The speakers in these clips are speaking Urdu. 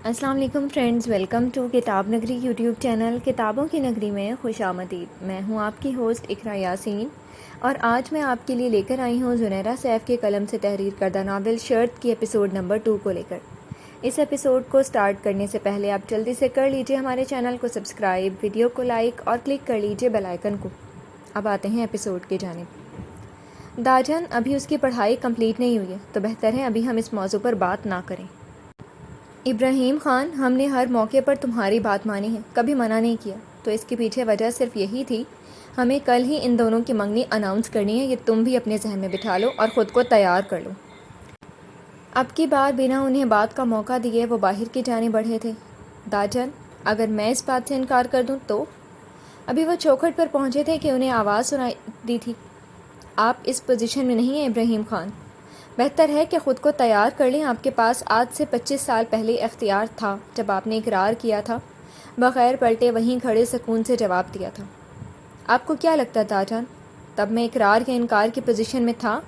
السلام علیکم فرینڈز، ویلکم ٹو کتاب نگری یوٹیوب چینل کتابوں کی نگری میں خوش آمدید۔ میں ہوں آپ کی ہوسٹ اقرا یاسین، اور آج میں آپ کے لیے لے کر آئی ہوں زنیرہ سیف کے قلم سے تحریر کردہ ناول شرط کی ایپیسوڈ نمبر 2 کو لے کر۔ اس ایپیسوڈ کو سٹارٹ کرنے سے پہلے آپ جلدی سے کر لیجئے ہمارے چینل کو سبسکرائب، ویڈیو کو لائک اور کلک کر لیجئے بیل آئیکن کو۔ اب آتے ہیں ایپیسوڈ کی جانب۔ داجن، ابھی اس کی پڑھائی کمپلیٹ نہیں ہوئی ہے، تو بہتر ہے ابھی ہم اس موضوع پر بات نہ کریں۔ ابراہیم خان، ہم نے ہر موقع پر تمہاری بات مانی ہے، کبھی منع نہیں کیا، تو اس کے پیچھے وجہ صرف یہی تھی ہمیں کل ہی ان دونوں کی منگنی اناؤنس کرنی ہے۔ یہ تم بھی اپنے ذہن میں بٹھا لو اور خود کو تیار کر لو۔ اب کی بار بنا انہیں بات کا موقع دیے وہ باہر کی جانب بڑھے تھے۔ داجن، اگر میں اس بات سے انکار کر دوں تو؟ ابھی وہ چوکھٹ پر پہنچے تھے کہ انہیں آواز سنائی دی تھی۔ آپ اس پوزیشن میں نہیں ہیں ابراہیم خان، بہتر ہے کہ خود کو تیار کر لیں۔ آپ کے پاس آج سے 25 سال پہلے اختیار تھا جب آپ نے اقرار کیا تھا، بغیر پلٹے وہیں کھڑے سکون سے جواب دیا تھا۔ آپ کو کیا لگتا تھا جان، تب میں اقرار یا انکار کی پوزیشن میں تھا؟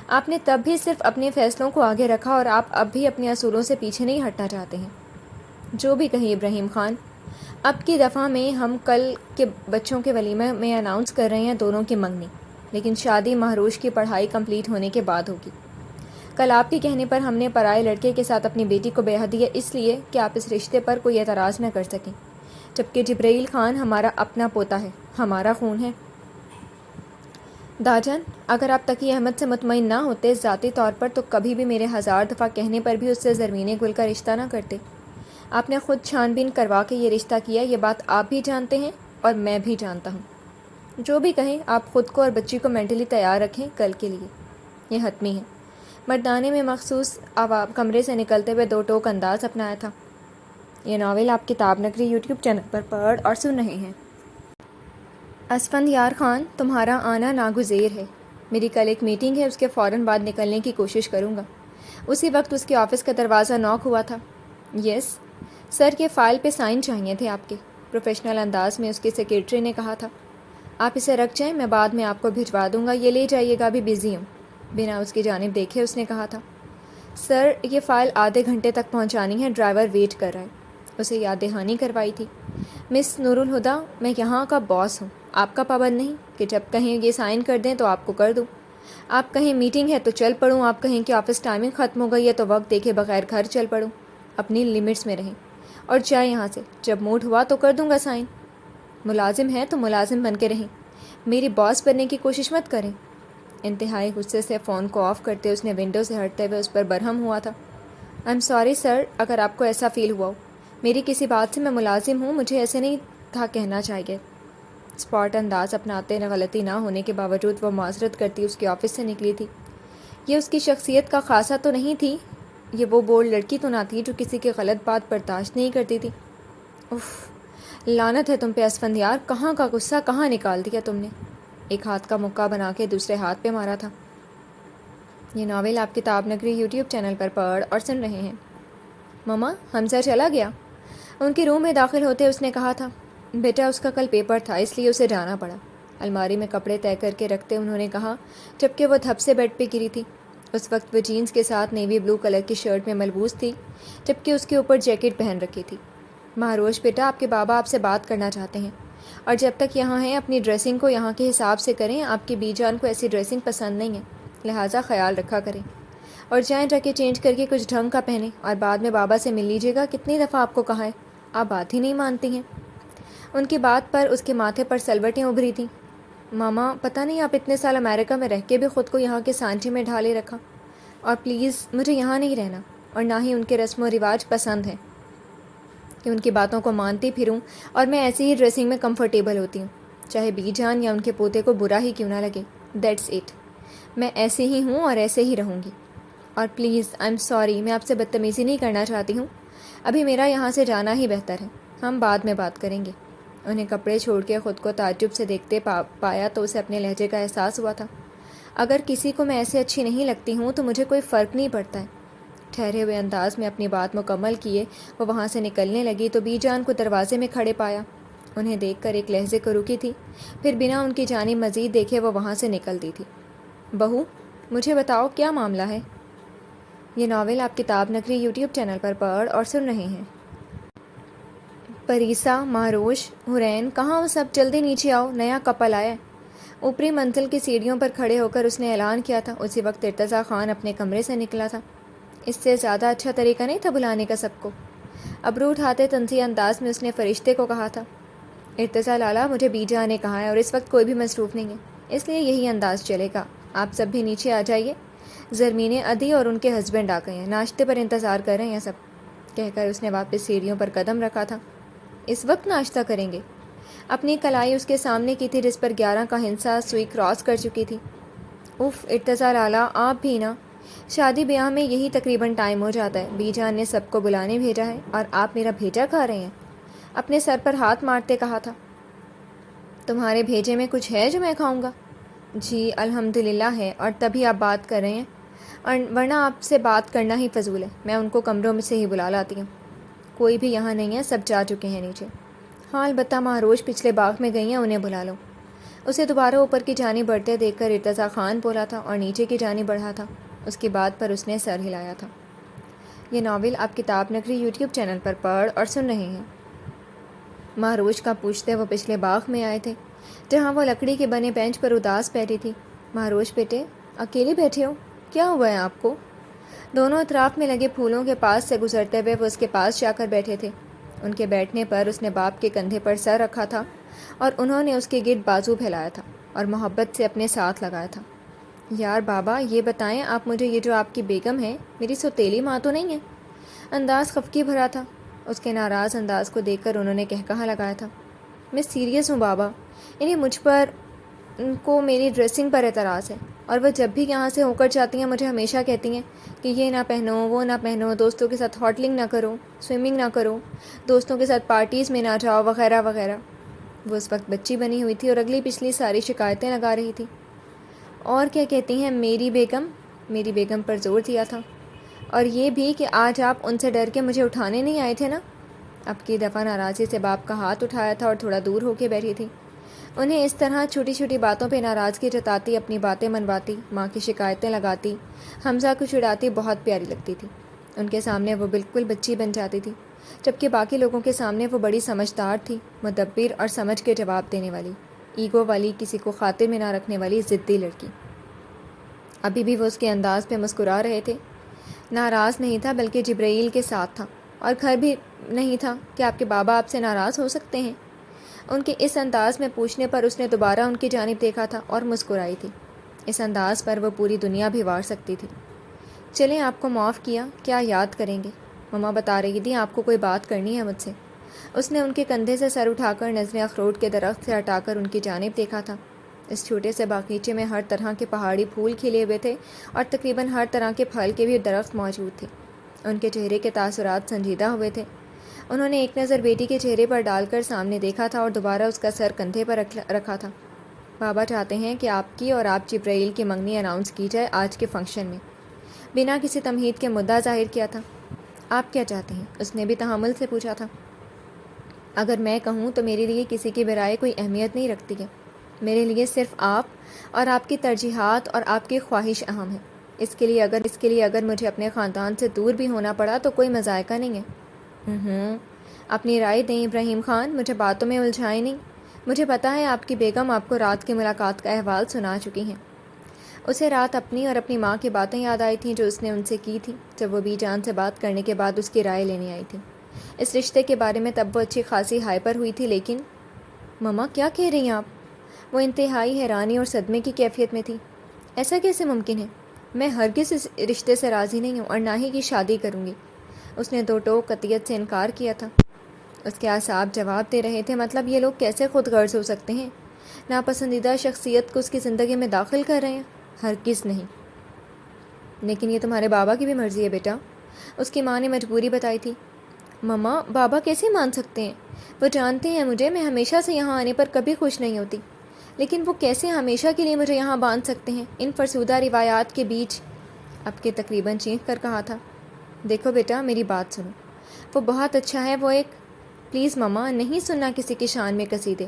آپ نے تب بھی صرف اپنے فیصلوں کو آگے رکھا، اور آپ اب بھی اپنے اصولوں سے پیچھے نہیں ہٹنا چاہتے ہیں۔ جو بھی کہیں ابراہیم خان، اب کی دفعہ میں ہم کل کے بچوں کے ولیمے میں اناؤنس کر رہے ہیں دونوں کی منگنی، لیکن شادی مہروش کی پڑھائی کمپلیٹ ہونے کے بعد ہوگی۔ کل آپ کے کہنے پر ہم نے پرائے لڑکے کے ساتھ اپنی بیٹی کو بیاہ دیا، اس لیے کہ آپ اس رشتے پر کوئی اعتراض نہ کر سکیں، جبکہ جبرائیل خان ہمارا اپنا پوتا ہے، ہمارا خون ہے۔ داجن، اگر آپ تقی احمد سے مطمئن نہ ہوتے ذاتی طور پر، تو کبھی بھی میرے 1000 دفعہ کہنے پر بھی اس سے زرمین گل کا رشتہ نہ کرتے۔ آپ نے خود چھان بین کروا کے یہ رشتہ کیا، یہ بات آپ بھی جانتے ہیں اور میں بھی جانتا ہوں۔ جو بھی کہیں، آپ خود کو اور بچی کو مینٹلی تیار رکھیں کل کے لیے، یہ حتمی ہے۔ مردانے میں مخصوص کمرے سے نکلتے ہوئے 2 ٹوک انداز اپنایا تھا۔ یہ ناول آپ کتاب نگری یوٹیوب چینل پر پڑھ اور سن رہے ہیں۔ اسفندیار خان، تمہارا آنا ناگزیر ہے۔ میری کل ایک میٹنگ ہے، اس کے فوراً بعد نکلنے کی کوشش کروں گا۔ اسی وقت اس کے آفس کا دروازہ نوک ہوا تھا۔ یس سر، کے فائل پہ سائن چاہیے تھے آپ کے، پروفیشنل انداز میں اس کی سیکریٹری نے کہا تھا۔ آپ اسے رکھ جائیں، میں بعد میں آپ کو بھجوا دوں گا، یہ لے جائیے گا، ابھی بزی ہوں۔ بنا اس کی جانب دیکھے اس نے کہا تھا۔ سر، یہ فائل آدھے گھنٹے تک پہنچانی ہے، ڈرائیور ویٹ کر رہا ہے۔ اسے یاد دہانی کروائی تھی۔ مس نور الہدیٰ، میں یہاں کا باس ہوں، آپ کا پابند نہیں کہ جب کہیں یہ سائن کر دیں تو آپ کو کر دوں۔ آپ کہیں میٹنگ ہے تو چل پڑوں، آپ کہیں کہ آفس ٹائمنگ ختم ہو گئی ہے تو وقت دیکھے بغیر گھر چل پڑوں۔ اپنی لمٹس میں رہیں اور جائیں یہاں سے، جب موڈ ہوا تو کر دوں گا سائن۔ ملازم ہیں تو ملازم بن کے رہیں، میری باس بننے کی کوشش مت کریں۔ انتہائی غصے سے فون کو آف کرتے اس نے ونڈو سے ہٹتے ہوئے اس پر برہم ہوا تھا۔ آئی ایم سوری سر، اگر آپ کو ایسا فیل ہوا ہو، میری کسی بات سے میں ملازم ہوں، مجھے ایسے نہیں تھا کہنا چاہیے۔ اسپاٹ انداز اپناتے غلطی نہ ہونے کے باوجود وہ معذرت کرتی اس کے آفس سے نکلی تھی۔ یہ اس کی شخصیت کا خاصہ تو نہیں تھی، یہ وہ بولڈ لڑکی تو نہ تھی جو کسی کی غلط بات برداشت نہیں کرتی تھی۔ اف، لعنت ہے تم پہ اسفندیار، کہاں کا غصہ کہاں نکال دیا تم نے۔ ایک ہاتھ کا مکہ بنا کے دوسرے ہاتھ پہ مارا تھا۔ یہ ناول آپ کتاب نگری یوٹیوب چینل پر پڑھ اور سن رہے ہیں۔ مما، حمزہ چلا گیا؟ ان کے روم میں داخل ہوتے اس نے کہا تھا۔ بیٹا، اس کا کل پیپر تھا، اس لیے اسے جانا پڑا، الماری میں کپڑے طے کر کے رکھتے انہوں نے کہا، جبکہ وہ دھپ سے بیڈ پہ گری تھی۔ اس وقت وہ جینز کے ساتھ نیوی بلو کلر کی شرٹ میں ملبوس تھی، جبکہ اس کے اوپر جیکٹ پہن رکھی تھی۔ مہروش بیٹا، آپ کے بابا آپ سے بات کرنا چاہتے ہیں، اور جب تک یہاں ہیں اپنی ڈریسنگ کو یہاں کے حساب سے کریں، آپ کی بی جان کو ایسی ڈریسنگ پسند نہیں ہے، لہٰذا خیال رکھا کریں، اور جائیں جا کے چینج کر کے کچھ ڈھنگ کا پہنیں، اور بعد میں بابا سے مل لیجیے گا۔ کتنی دفعہ آپ کو کہا ہے، آپ بات ہی نہیں مانتی ہیں۔ ان کی بات پر اس کے ماتھے پر سلوٹیں ابھری تھیں۔ ماما، پتہ نہیں آپ اتنے سال امریکہ میں رہ کے بھی خود کو یہاں کے سانچے میں ڈھالے رکھا، اور پلیز مجھے یہاں نہیں رہنا، اور نہ ہی ان کے رسم و رواج پسند ہیں کہ ان کی باتوں کو مانتی پھروں، اور میں ایسی ہی ڈریسنگ میں کمفرٹیبل ہوتی ہوں، چاہے بی جان یا ان کے پوتے کو برا ہی کیوں نہ لگے۔ دیٹس اٹ، میں ایسے ہی ہوں اور ایسے ہی رہوں گی، اور پلیز آئی ایم سوری، میں آپ سے بدتمیزی نہیں کرنا چاہتی ہوں، ابھی میرا یہاں سے جانا ہی بہتر ہے، ہم بعد میں بات کریں گے۔ انہیں کپڑے چھوڑ کے خود کو تعجب سے دیکھتے پایا تو اسے اپنے لہجے کا احساس ہوا تھا۔ اگر کسی کو میں ایسے اچھی نہیں لگتی ہوں تو مجھے کوئی فرق نہیں پڑتا ہے۔ ٹھہرے ہوئے انداز میں اپنی بات مکمل کیے وہ وہاں سے نکلنے لگی تو بی جان کو دروازے میں کھڑے پایا۔ انہیں دیکھ کر ایک لہجے کو رکی تھی، پھر بنا ان کی جانب مزید دیکھے وہ وہاں سے نکل دی تھی۔ بہو، مجھے بتاؤ کیا معاملہ ہے؟ یہ ناول آپ کتاب نگری یوٹیوب چینل پر پڑھ اور سن رہے ہیں۔ پریسا، مہروش، حرین، کہاں وہ سب؟ جلدی نیچے آؤ، نیا کپل آیا ہے۔ اوپری منزل کی سیڑھیوں پر کھڑے ہو کر اس نے اعلان کیا تھا۔ اسی وقت ارتضیٰ خان اپنے کمرے سے نکلا تھا۔ اس سے زیادہ اچھا طریقہ نہیں تھا بلانے کا سب کو۔ ابرو اٹھاتے تنزیہ انداز میں اس نے فرشتے کو کہا تھا، ارتضیٰ لالا، مجھے بی جان نے کہا ہے اور اس وقت کوئی بھی مصروف نہیں ہے، اس لیے یہی انداز چلے گا۔ آپ سب بھی نیچے آ جائیے۔ زرمین ادی اور ان کے ہسبینڈ آ گئے ہیں، ناشتے پر انتظار کر رہے ہیں سب، کہہ کر اس نے واپس سیڑھیوں پر قدم رکھا تھا۔ اس وقت ناشتہ کریں گے؟ اپنی کلائی اس کے سامنے کی تھی جس پر 11 کا ہنسا سوئی کراس کر چکی تھی۔ اف ارتضیٰ لالا، آپ بھی نا، شادی بیاہ میں یہی تقریباً ٹائم ہو جاتا ہے۔ بی جان نے سب کو بلانے بھیجا ہے اور آپ میرا بھیجا کھا رہے ہیں؟ اپنے سر پر ہاتھ مارتے کہا تھا۔ تمہارے بھیجے میں کچھ ہے جو میں کھاؤں گا؟ جی الحمدللہ ہے، اور تبھی آپ بات کر رہے ہیں، اور ورنہ آپ سے بات کرنا ہی فضول ہے۔ میں ان کو کمروں میں سے ہی بلا لاتی ہوں۔ کوئی بھی یہاں نہیں ہے، سب جا چکے ہیں نیچے۔ ہاں البتہ مہروش پچھلے باغ میں گئی ہیں، انہیں بلا لو۔ اسے دوبارہ اوپر کی جانب بڑھتے دیکھ کر ارتضیٰ خان بولا تھا اور نیچے کی جانب بڑھا تھا۔ اس کی بات پر اس نے سر ہلایا تھا۔ یہ ناول آپ کتاب نگری یوٹیوب چینل پر پڑھ اور سن رہے ہیں۔ مہروش کا پوچھتے وہ پچھلے باغ میں آئے تھے جہاں وہ لکڑی کے بنے بینچ پر اداس بیٹھی تھی۔ مہروش بیٹے، اکیلے بیٹھے ہو؟ کیا ہوا ہے آپ کو؟ دونوں اطراف میں لگے پھولوں کے پاس سے گزرتے ہوئے وہ اس کے پاس جا کر بیٹھے تھے۔ ان کے بیٹھنے پر اس نے باپ کے کندھے پر سر رکھا تھا اور انہوں نے اس کے گرد بازو پھیلایا تھا اور محبت سے اپنے ساتھ لگایا تھا۔ یار بابا، یہ بتائیں آپ مجھے، یہ جو آپ کی بیگم ہے میری سوتیلی ماں تو نہیں ہے؟ انداز خفگی بھرا تھا۔ اس کے ناراض انداز کو دیکھ کر انہوں نے کہا لگایا تھا، میں سیریس ہوں بابا، انہیں مجھ پر، ان کو میری ڈریسنگ پر اعتراض ہے، اور وہ جب بھی یہاں سے ہو کر جاتی ہیں مجھے ہمیشہ کہتی ہیں کہ یہ نہ پہنو، وہ نہ پہنو، دوستوں کے ساتھ ہوٹلنگ نہ کرو، سوئمنگ نہ کرو، دوستوں کے ساتھ پارٹیز میں نہ جاؤ، وغیرہ وغیرہ۔ وہ اس وقت بچی بنی ہوئی تھی اور اگلی پچھلی ساری شکایتیں لگا رہی تھی۔ اور کیا کہتی ہیں میری بیگم پر زور دیا تھا، اور یہ بھی کہ آج آپ ان سے ڈر کے مجھے اٹھانے نہیں آئے تھے نا؟ اب کی دفعہ ناراضی سے باپ کا ہاتھ اٹھایا تھا اور تھوڑا دور ہو کے بیٹھی تھی۔ انہیں اس طرح چھوٹی چھوٹی باتوں پہ ناراضگی جتاتی، اپنی باتیں منواتی، ماں کی شکایتیں لگاتی، حمزہ کو چڑھاتی بہت پیاری لگتی تھی۔ ان کے سامنے وہ بالکل بچی بن جاتی تھی، جبکہ باقی لوگوں کے سامنے وہ بڑی سمجھدار تھی، مدبر اور سمجھ کے جواب دینے والی، ایگو والی، کسی کو خاطر میں نہ رکھنے والی ضدی لڑکی۔ ابھی بھی وہ اس کے انداز پہ مسکرا رہے تھے۔ ناراض نہیں تھا بلکہ جبرائیل کے ساتھ تھا، اور گھر بھی نہیں تھا کہ آپ کے بابا آپ سے ناراض ہو سکتے ہیں۔ ان کے اس انداز میں پوچھنے پر اس نے دوبارہ ان کی جانب دیکھا تھا اور مسکرائی تھی۔ اس انداز پر وہ پوری دنیا بھی وار سکتی تھی۔ چلیں، آپ کو معاف کیا، کیا یاد کریں گے؟ مما بتا رہی تھی آپ کو کوئی بات کرنی ہے مجھ سے۔ اس نے ان کے کندھے سے سر اٹھا کر نظریں اخروٹ کے درخت سے ہٹا کر ان کی جانب دیکھا تھا۔ اس چھوٹے سے باغیچے میں ہر طرح کے پہاڑی پھول کھلے ہوئے تھے اور تقریباً ہر طرح کے پھل کے بھی درخت موجود تھے۔ ان کے چہرے کے تاثرات سنجیدہ ہوئے تھے۔ انہوں نے ایک نظر بیٹی کے چہرے پر ڈال کر سامنے دیکھا تھا اور دوبارہ اس کا سر کندھے پر رکھا تھا۔ بابا چاہتے ہیں کہ آپ کی اور آپ جبرائیل کی منگنی اناؤنس کی جائے آج کے فنکشن میں۔ بنا کسی تمہید کے مدعا ظاہر کیا تھا۔ آپ کیا چاہتے ہیں؟ اس نے بھی تحمل سے پوچھا تھا۔ اگر میں کہوں تو میرے لیے کسی کی برائے کوئی اہمیت نہیں رکھتی ہے۔ میرے لیے صرف آپ اور آپ کی ترجیحات اور آپ کی خواہش اہم ہے۔ اس کے لیے اگر مجھے اپنے خاندان سے دور بھی ہونا پڑا تو کوئی مذائقہ نہیں ہے۔ اپنی رائے دیں ابراہیم خان، مجھے باتوں میں الجھائیں نہیں۔ مجھے پتا ہے آپ کی بیگم آپ کو رات کی ملاقات کا احوال سنا چکی ہیں۔ اسے رات اپنی اور اپنی ماں کی باتیں یاد آئی تھیں جو اس نے ان سے کی تھی جب وہ بی جان سے بات کرنے کے بعد اس کی رائے لینے آئی تھی اس رشتے کے بارے میں۔ تب وہ اچھی خاصی ہائپر ہوئی تھی، لیکن مما کیا کہہ رہی ہیں آپ؟ وہ انتہائی حیرانی اور صدمے کی کیفیت میں تھی۔ ایسا کیسے ممکن ہے؟ میں ہرگز اس رشتے سے راضی نہیں ہوں اور نہ ہی کی شادی کروں گی۔ اس نے دو ٹوک قطعیت سے انکار کیا تھا۔ اس کے اعصاب جواب دے رہے تھے، مطلب یہ لوگ کیسے خود غرض ہو سکتے ہیں؟ ناپسندیدہ شخصیت کو اس کی زندگی میں داخل کر رہے ہیں؟ ہرگز نہیں۔ لیکن یہ تمہارے بابا کی بھی مرضی ہے بیٹا، اس کی ماں نے مجبوری بتائی تھی۔ مما، بابا کیسے مان سکتے ہیں؟ وہ جانتے ہیں مجھے، میں ہمیشہ سے یہاں آنے پر کبھی خوش نہیں ہوتی، لیکن وہ کیسے ہمیشہ کے لیے مجھے یہاں باندھ سکتے ہیں ان فرسودہ روایات کے بیچ؟ اب کے تقریباً چینخ کر کہا تھا، دیکھو بیٹا میری بات سنو، وہ بہت اچھا ہے، وہ ایک، پلیز مما نہیں سننا کسی کی شان میں قصیدے۔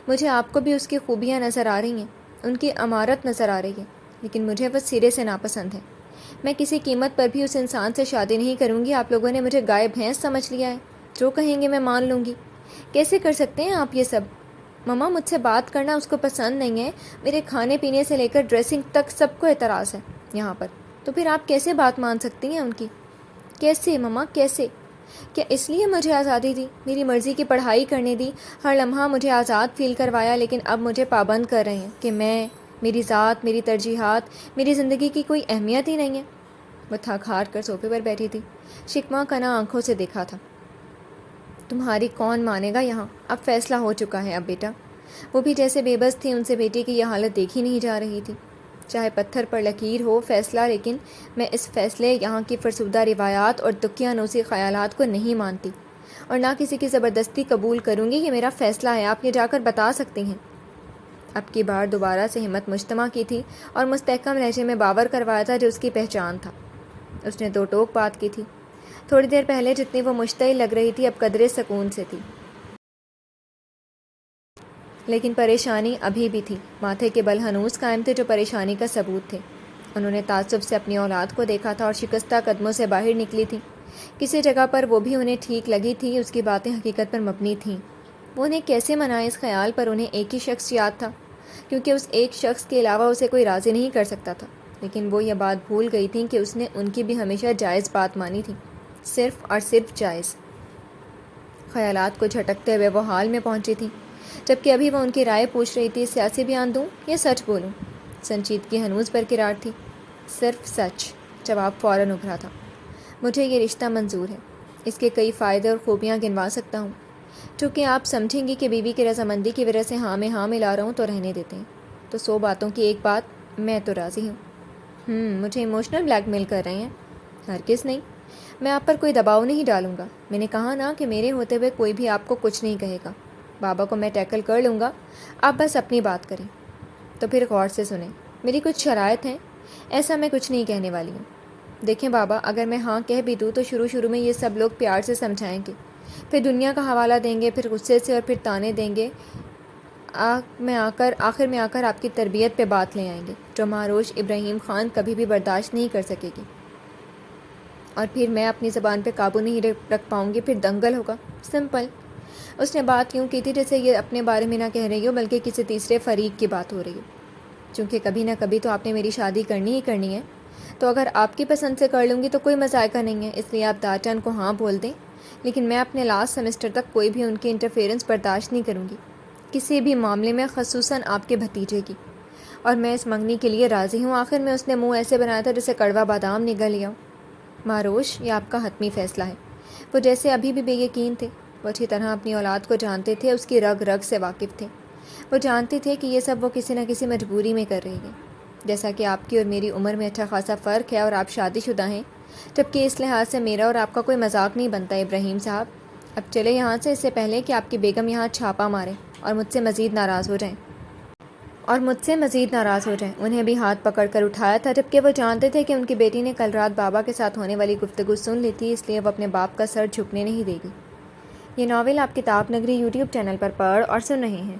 مجھے آپ کو بھی اس کی خوبیاں نظر آ رہی ہیں، ان کی امارت نظر آ رہی ہے، لیکن مجھے وہ سرے سے ناپسند ہے۔ میں کسی قیمت پر بھی اس انسان سے شادی نہیں کروں گی. آپ لوگوں نے مجھے گائے بھینس سمجھ لیا ہے. جو کہیں گے میں مان لوں گی. کیسے کر سکتے ہیں آپ یہ سب؟ مما مجھ سے بات کرنا اس کو پسند نہیں ہے. میرے کھانے پینے سے لے کر ڈریسنگ تک سب کو اعتراض ہے یہاں پر. تو پھر آپ کیسے بات مان سکتی ہیں ان کی؟ کیسے مما کیسے؟ کیا اس لیے مجھے آزادی دی، میری مرضی کی پڑھائی کرنے دی، ہر لمحہ مجھے آزاد فیل کروایا، لیکن اب مجھے پابند کر رہے ہیں کہ میری ذات، میری ترجیحات، میری زندگی کی کوئی اہمیت ہی نہیں ہے. وہ تھک ہار کر صوفے پر بیٹھی تھی. شکوہ کنا آنکھوں سے دیکھا تھا. تمہاری کون مانے گا یہاں؟ اب فیصلہ ہو چکا ہے اب بیٹا. وہ بھی جیسے بے بس تھی، ان سے بیٹی کی یہ حالت دیکھی نہیں جا رہی تھی. چاہے پتھر پر لکیر ہو فیصلہ، لیکن میں اس فیصلے یہاں کی فرسودہ روایات اور دقیانوسی خیالات کو نہیں مانتی، اور نہ کسی کی زبردستی قبول کروں گی. یہ میرا فیصلہ ہے، آپ یہ جا کر بتا سکتی ہیں. اب کی بار دوبارہ سے ہمت مجتمع کی تھی اور مستحکم لہجے میں باور کروایا تھا جو اس کی پہچان تھا. اس نے دو ٹوک بات کی تھی. تھوڑی دیر پہلے جتنی وہ مشتعل لگ رہی تھی اب قدرے سکون سے تھی، لیکن پریشانی ابھی بھی تھی. ماتھے کے بل ہنوز قائم تھے جو پریشانی کا ثبوت تھے. انہوں نے تعصب سے اپنی اولاد کو دیکھا تھا اور شکستہ قدموں سے باہر نکلی تھی. کسی جگہ پر وہ بھی انہیں ٹھیک لگی تھی، اس کی باتیں حقیقت پر مبنی تھیں. وہ انہیں کیسے منائے اس خیال پر انہیں ایک ہی شخص یاد تھا، کیونکہ اس ایک شخص کے علاوہ اسے کوئی راضی نہیں کر سکتا تھا. لیکن وہ یہ بات بھول گئی تھیں کہ اس نے ان کی بھی ہمیشہ جائز بات مانی تھی، صرف اور صرف جائز. خیالات کو جھٹکتے ہوئے وہ حال میں پہنچی تھی جبکہ ابھی وہ ان کی رائے پوچھ رہی تھی. سیاسی بیان دوں یا سچ بولوں؟ سنجیدگی ہنوز برقرار تھی. صرف سچ. جواب فوراً ابھرا تھا. مجھے یہ رشتہ منظور ہے. اس کے کئی فائدے اور خوبیاں گنوا سکتا ہوں. چونکہ آپ سمجھیں گی کہ بیوی کی رضامندی کی وجہ سے ہاں میں ہاں ملا رہا ہوں تو رہنے دیتے ہیں. تو 100 باتوں کی ایک بات، میں تو راضی ہوں. مجھے ایموشنل بلیک میل کر رہے ہیں؟ ہرگز نہیں. میں آپ پر کوئی دباؤ نہیں ڈالوں گا. میں نے کہا نا کہ میرے ہوتے ہوئے کوئی بھی آپ کو کچھ نہیں کہے گا. بابا کو میں ٹیکل کر لوں گا، آپ بس اپنی بات کریں. تو پھر غور سے سنیں، میری کچھ شرائط ہیں. ایسا میں کچھ نہیں کہنے والی ہوں. دیکھیں بابا، اگر میں ہاں کہہ بھی دوں تو شروع میں یہ سب لوگ پیار سے سمجھائیں گے، پھر دنیا کا حوالہ دیں گے، پھر غصے سے، اور پھر تانے دیں گے. آخر میں آ کر آپ کی تربیت پہ بات لے آئیں گے جو مہاروش ابراہیم خان کبھی بھی برداشت نہیں کر سکے گی. اور پھر میں اپنی زبان پہ قابو نہیں رکھ پاؤں گی، پھر دنگل ہوگا. سمپل. اس نے بات یوں کی تھی جیسے یہ اپنے بارے میں نہ کہہ رہی ہو بلکہ کسی تیسرے فریق کی بات ہو رہی ہو. چونکہ کبھی نہ کبھی تو آپ نے میری شادی کرنی ہی کرنی ہے، تو اگر آپ کی پسند سے کر لوں گی تو کوئی مذائقہ نہیں ہے. اس لیے آپ داچان کو ہاں بول دیں. لیکن میں اپنے لاسٹ سیمسٹر تک کوئی بھی ان کی انٹرفیئرنس برداشت نہیں کروں گی، کسی بھی معاملے میں، خصوصاً آپ کے بھتیجے کی. اور میں اس منگنی کے لیے راضی ہوں. آخر میں اس نے منہ ایسے بنایا تھا جیسے کڑوا بادام نگل لیا. مہاروش، یہ آپ کا حتمی فیصلہ ہے. وہ جیسے ابھی بھی بے یقین تھے. وہ اچھی طرح اپنی اولاد کو جانتے تھے، اس کی رگ رگ سے واقف تھے. وہ جانتے تھے کہ یہ سب وہ کسی نہ کسی مجبوری میں کر رہی ہے. جیسا کہ آپ کی اور میری عمر میں اچھا خاصا فرق ہے اور آپ شادی شدہ ہیں، جبکہ اس لحاظ سے میرا اور آپ کا کوئی مذاق نہیں بنتا. ابراہیم صاحب، اب چلے یہاں سے، اس سے پہلے کہ آپ کی بیگم یہاں چھاپا مارے اور مجھ سے مزید ناراض ہو جائیں. انہیں بھی ہاتھ پکڑ کر اٹھایا تھا، جبکہ وہ جانتے تھے کہ ان کی بیٹی نے کل رات بابا کے ساتھ ہونے والی گفتگو سن لی تھی، اس لیے وہ اپنے باپ کا سر جھکنے نہیں دے گی. یہ ناول آپ کتاب نگری یوٹیوب چینل پر پڑھ اور سن رہے ہیں.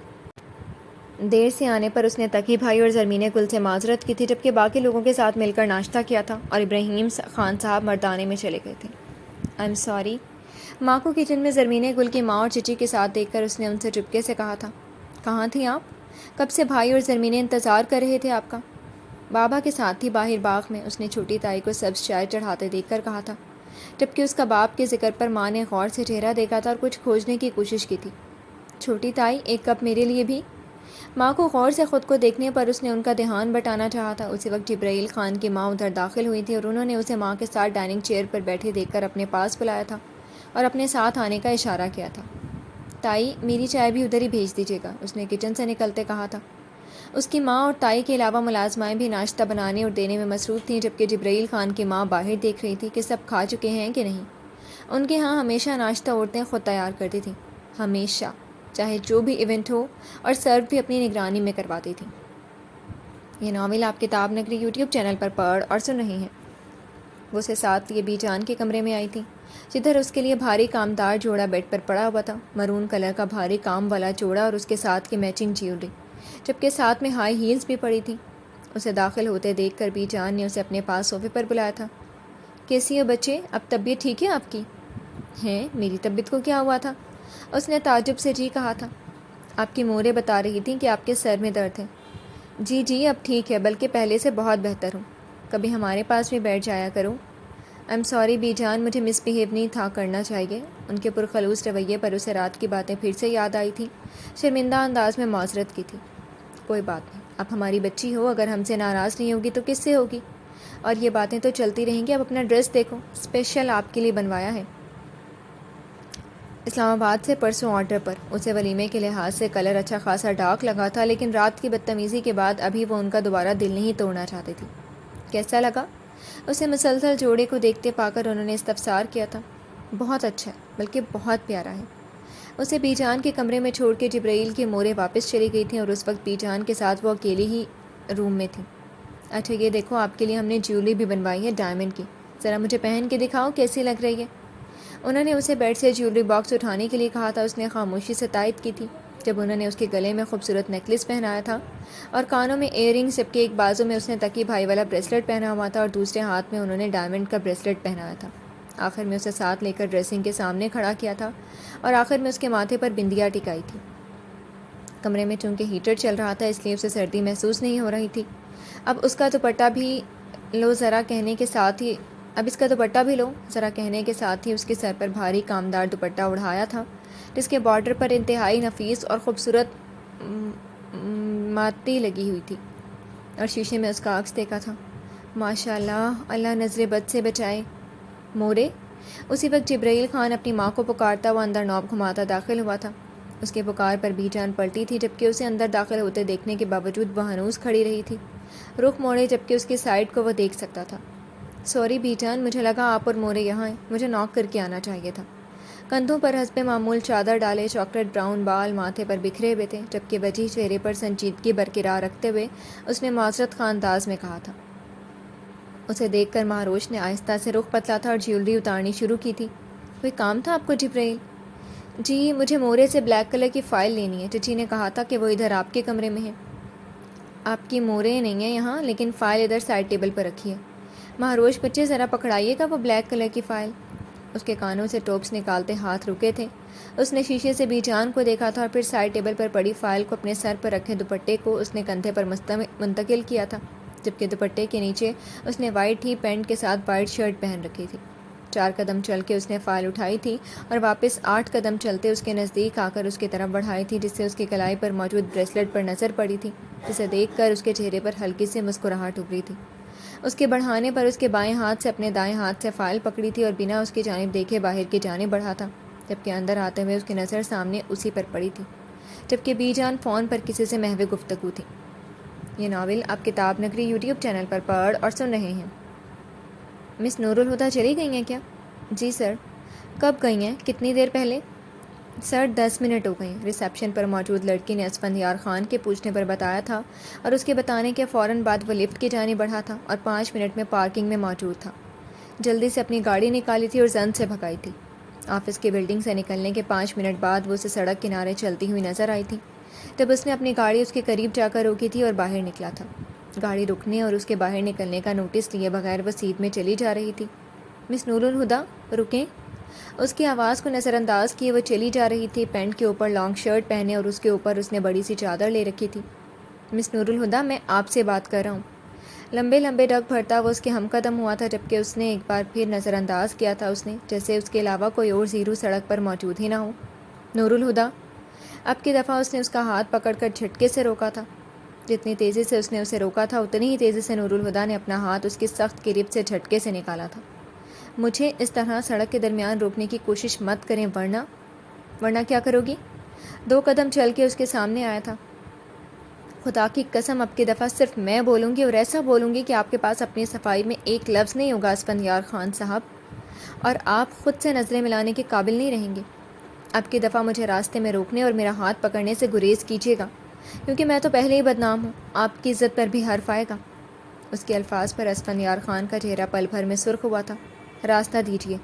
دیر سے آنے پر اس نے تقی بھائی اور زرمین گل سے معذرت کی تھی، جبکہ باقی لوگوں کے ساتھ مل کر ناشتہ کیا تھا اور ابراہیم خان صاحب مردانے میں چلے گئے تھے. I am sorry. ماں کو کچن میں زرمین گل کی ماں اور چچی کے ساتھ دیکھ کر اس نے ان سے چپکے سے کہا تھا. کہاں تھیں آپ؟ کب سے بھائی اور زرمین انتظار کر رہے تھے آپ کا. بابا کے ساتھ تھی باہر باغ میں، اس نے چھوٹی تائی کو سبز چائے چڑھاتے دیکھ کر کہا تھا، جبکہ اس کا باپ کے ذکر پر ماں نے غور سے چہرہ دیکھا تھا اور کچھ کھوجنے کی کوشش کی تھی. چھوٹی تائی، ایک کپ میرے لیے بھی؟ ماں کو غور سے خود کو دیکھنے پر اس نے ان کا دھیان بٹانا چاہا تھا. اسی وقت جبرائیل خان کی ماں ادھر داخل ہوئی تھی اور انہوں نے اسے ماں کے ساتھ ڈائننگ چیئر پر بیٹھے دیکھ کر اپنے پاس بلایا تھا اور اپنے ساتھ آنے کا اشارہ کیا تھا. تائی، میری چائے بھی ادھر ہی بھیج دیجیے گا، اس نے کچن سے نکلتے کہا تھا. اس کی ماں اور تائی کے علاوہ ملازمائیں بھی ناشتہ بنانے اور دینے میں مصروف تھیں، جبکہ جبرائیل خان کی ماں باہر دیکھ رہی تھی کہ سب کھا چکے ہیں کہ نہیں. ان کے ہاں ہمیشہ ناشتہ عورتیں خود تیار کرتی تھیں، ہمیشہ، چاہے جو بھی ایونٹ ہو، اور سرو بھی اپنی نگرانی میں کرواتی تھیں. یہ ناول آپ کتاب نگری یوٹیوب چینل پر پڑھ اور سن رہے ہیں. وہ اسے ساتھ لیے بی جان کے کمرے میں آئی تھی، جدھر اس کے لیے بھاری کامدار جوڑا بیڈ پر پڑا ہوا تھا. مرون کلر کا بھاری کام والا جوڑا اور اس کے ساتھ کی میچنگ جیولری، جبکہ ساتھ میں ہائی ہیلز بھی پڑی تھیں. اسے داخل ہوتے دیکھ کر بی جان نے اسے اپنے پاس صوفے پر بلایا تھا۔ کیسی ہو بچے؟ اب طبیعت ٹھیک ہے آپ کی؟ ہیں، میری طبیعت کو کیا ہوا تھا؟ اس نے تعجب سے جی کہا تھا۔ آپ کی موریں بتا رہی تھیں کہ آپ کے سر میں درد ہے۔ جی اب ٹھیک ہے، بلکہ پہلے سے بہت بہتر ہوں۔ کبھی ہمارے پاس بھی بیٹھ جایا کرو۔ ایم سوری بی جان، مجھے مس بہیو نہیں تھا کرنا چاہیے۔ ان کے پرخلوص رویے پر اسے رات کی باتیں پھر سے یاد آئی تھیں۔ شرمندہ انداز میں معذرت کی تھی۔ کوئی بات نہیں، آپ ہماری بچی ہو، اگر ہم سے ناراض نہیں ہوگی تو کس سے ہوگی؟ اور یہ باتیں تو چلتی رہیں گی۔ اب اپنا ڈریس دیکھو، اسپیشل آپ کے لیے بنوایا ہے اسلام آباد سے پرسوں آرڈر پر۔ اسے ولیمے کے لحاظ سے کلر اچھا خاصا ڈارک لگا تھا، لیکن رات کی بدتمیزی کے بعد ابھی وہ ان کا دوبارہ دل نہیں توڑنا چاہتی تھی۔ کیسا لگا؟ اسے مسلسل جوڑے کو دیکھتے پا کر انہوں نے استفسار کیا تھا۔ بہت اچھا ہے، بلکہ بہت پیارا ہے۔ اسے بی جان کے کمرے میں چھوڑ کے جبرائیل کی موریں واپس چلی گئی تھیں اور اس وقت بی جان کے ساتھ وہ اکیلی ہی روم میں تھی۔ اچھا یہ دیکھو، آپ کے لیے ہم نے جیولری بھی بنوائی ہے ڈائمنڈ کی، ذرا مجھے پہن کے دکھاؤ کیسی لگ رہی ہے۔ انہوں نے اسے بیڈ سے جیولری باکس اٹھانے کے لیے کہا تھا۔ اس نے خاموشی سے تائید کی تھی۔ جب انہوں نے اس کے گلے میں خوبصورت نیکلس پہنایا تھا اور کانوں میں ایئر رنگس، جبکہ ایک بازو میں اس نے تقی بھائی والا بریسلٹ پہنا ہوا تھا اور دوسرے ہاتھ میں انہوں نے ڈائمنڈ کا بریسلٹ پہنایا تھا۔ آخر میں اسے ساتھ لے کر ڈریسنگ کے سامنے کھڑا کیا تھا اور آخر میں اس کے ماتھے پر بندیا ٹکائی تھی۔ کمرے میں چونکہ ہیٹر چل رہا تھا اس لیے اسے سردی محسوس نہیں ہو رہی تھی۔ اب اس کا دوپٹہ بھی لو ذرا کہنے کے ساتھ ہی اس کے سر پر بھاری کامدار دوپٹہ اڑھایا تھا، جس کے بارڈر پر انتہائی نفیس اور خوبصورت ماتی لگی ہوئی تھی، اور شیشے میں اس کا عکس دیکھا تھا۔ ماشاء اللہ، اللہ نظر بد سے بچائے۔ مورے؟ اسی وقت جبرائیل خان اپنی ماں کو پکارتا ہوا اندر نوب گھماتا داخل ہوا تھا۔ اس کے پکار پر بی جان پلٹی تھی، جبکہ اسے اندر داخل ہوتے دیکھنے کے باوجود وہ ہنوز کھڑی رہی تھی، رخ موڑے، جبکہ اس کی سائڈ کو وہ دیکھ سکتا تھا۔ سوری بی جان، مجھے لگا آپ اور مورے یہاں ہیں، مجھے ناک کر کے آنا چاہیے تھا۔ کندھوں پر حسب معمول چادر ڈالے چاکلیٹ براؤن بال ماتھے پر بکھرے ہوئے تھے، جبکہ وجیح چہرے پر سنجیدگی برقرار رکھتے ہوئے اس نے معذرت خواہ انداز میں کہا تھا۔ اسے دیکھ کر مہروش نے آہستہ سے رخ پتلا تھا اور جیولری اتارنی شروع کی تھی۔ کوئی کام تھا آپ کو جبرائیل؟ جی، مجھے مورے سے بلیک کلر کی فائل لینی ہے۔ چچی نے کہا تھا کہ وہ ادھر آپ کے کمرے میں ہے۔ آپ کی مورے نہیں ہیں یہاں، لیکن فائل ادھر سائڈ ٹیبل پر رکھی ہے۔ مہروش بچے ذرا پکڑائیے گا وہ بلیک کلر کی فائل۔ اس کے کانوں سے ٹوپس نکالتے ہاتھ رکے تھے۔ اس نے شیشے سے بی جان کو دیکھا تھا اور پھر سائڈ ٹیبل پر پڑی فائل کو اپنے سر پر رکھے دوپٹے کو اس نے کندھے پر منتقل کیا تھا، جبکہ دوپٹے کے نیچے اس نے وائٹ ہی پینٹ کے ساتھ وائٹ شرٹ پہن رکھی تھی۔ 4 قدم چل کے اس نے فائل اٹھائی تھی اور واپس 8 قدم چلتے اس کے نزدیک آ کر اس کی طرف بڑھائی تھی، جس سے اس کی کلائی پر موجود بریسلٹ پر نظر پڑی تھی، جسے دیکھ کر اس کے چہرے پر ہلکی سی مسکراہٹ ابھری تھی۔ اس کے بڑھانے پر اس کے بائیں ہاتھ سے اپنے دائیں ہاتھ سے فائل پکڑی تھی اور بنا اس کی جانب دیکھے باہر کی جانب بڑھا تھا، جبکہ اندر آتے ہوئے اس کی نظر سامنے اسی پر پڑی تھی، جبکہ بی جان فون پر کسی سے محو گفتگو تھی۔ یہ ناول آپ کتاب نگری یوٹیوب چینل پر پڑھ اور سن رہے ہیں۔ مس نور الہدیٰ چلی گئی ہیں کیا؟ جی سر۔ کب گئی ہیں؟ کتنی دیر پہلے؟ سر 10 منٹ ہو گئے۔ ریسیپشن پر موجود لڑکی نے اسفندیار خان کے پوچھنے پر بتایا تھا، اور اس کے بتانے کے فوراً بعد وہ لفٹ کی جانب بڑھا تھا اور 5 منٹ میں پارکنگ میں موجود تھا۔ جلدی سے اپنی گاڑی نکالی تھی اور زن سے بھگائی تھی۔ آفس کی بلڈنگ سے نکلنے کے 5 منٹ بعد وہ اسے سڑک کنارے چلتی ہوئی نظر آئی تھی، جب اس نے اپنی گاڑی اس کے قریب جا کر روکی تھی اور باہر نکلا تھا۔ گاڑی رکنے اور اس کے باہر نکلنے کا نوٹس لیے بغیر وہ سیٹ میں چلی جا رہی تھی۔ مس نور الہدیٰ، رکیں! اس کی آواز کو نظر انداز کیے وہ چلی جا رہی تھی، پینٹ کے اوپر لانگ شرٹ پہنے اور اس کے اوپر اس نے بڑی سی چادر لے رکھی تھی۔ مس نور الہدیٰ، میں آپ سے بات کر رہا ہوں۔ لمبے لمبے ڈگ بھرتا وہ اس کے ہم قدم ہوا تھا، جبکہ اس نے ایک بار پھر نظر انداز کیا تھا اس نے، جیسے اس کے علاوہ کوئی اور زیرو سڑک پر موجود ہی نہ ہو۔ نور الہدیٰ! اب کی دفعہ اس نے اس کا ہاتھ پکڑ کر جھٹکے سے روکا تھا۔ جتنی تیزی سے اس نے اسے روکا تھا اتنی ہی تیزی سے نور الہدیٰ نے اپنا ہاتھ اس کی سخت گریپ سے جھٹکے سے نکالا تھا۔ مجھے اس طرح سڑک کے درمیان روکنے کی کوشش مت کریں، ورنہ کیا کرو گی؟ 2 قدم چل کے اس کے سامنے آیا تھا۔ خدا کی قسم، اب کی دفعہ صرف میں بولوں گی اور ایسا بولوں گی کہ آپ کے پاس اپنی صفائی میں ایک لفظ نہیں ہوگا اسفندیار خان صاحب، اور آپ خود سے نظریں ملانے کے قابل نہیں رہیں گے۔ اب کی دفعہ مجھے راستے میں روکنے اور میرا ہاتھ پکڑنے سے گریز کیجیے گا، کیونکہ میں تو پہلے ہی بدنام ہوں، آپ کی عزت پر بھی حرف آئے گا۔ اس کے الفاظ پر اسفندیار خان کا چہرہ پل بھر میں سرخ ہوا تھا۔ راستہ دیجیے۔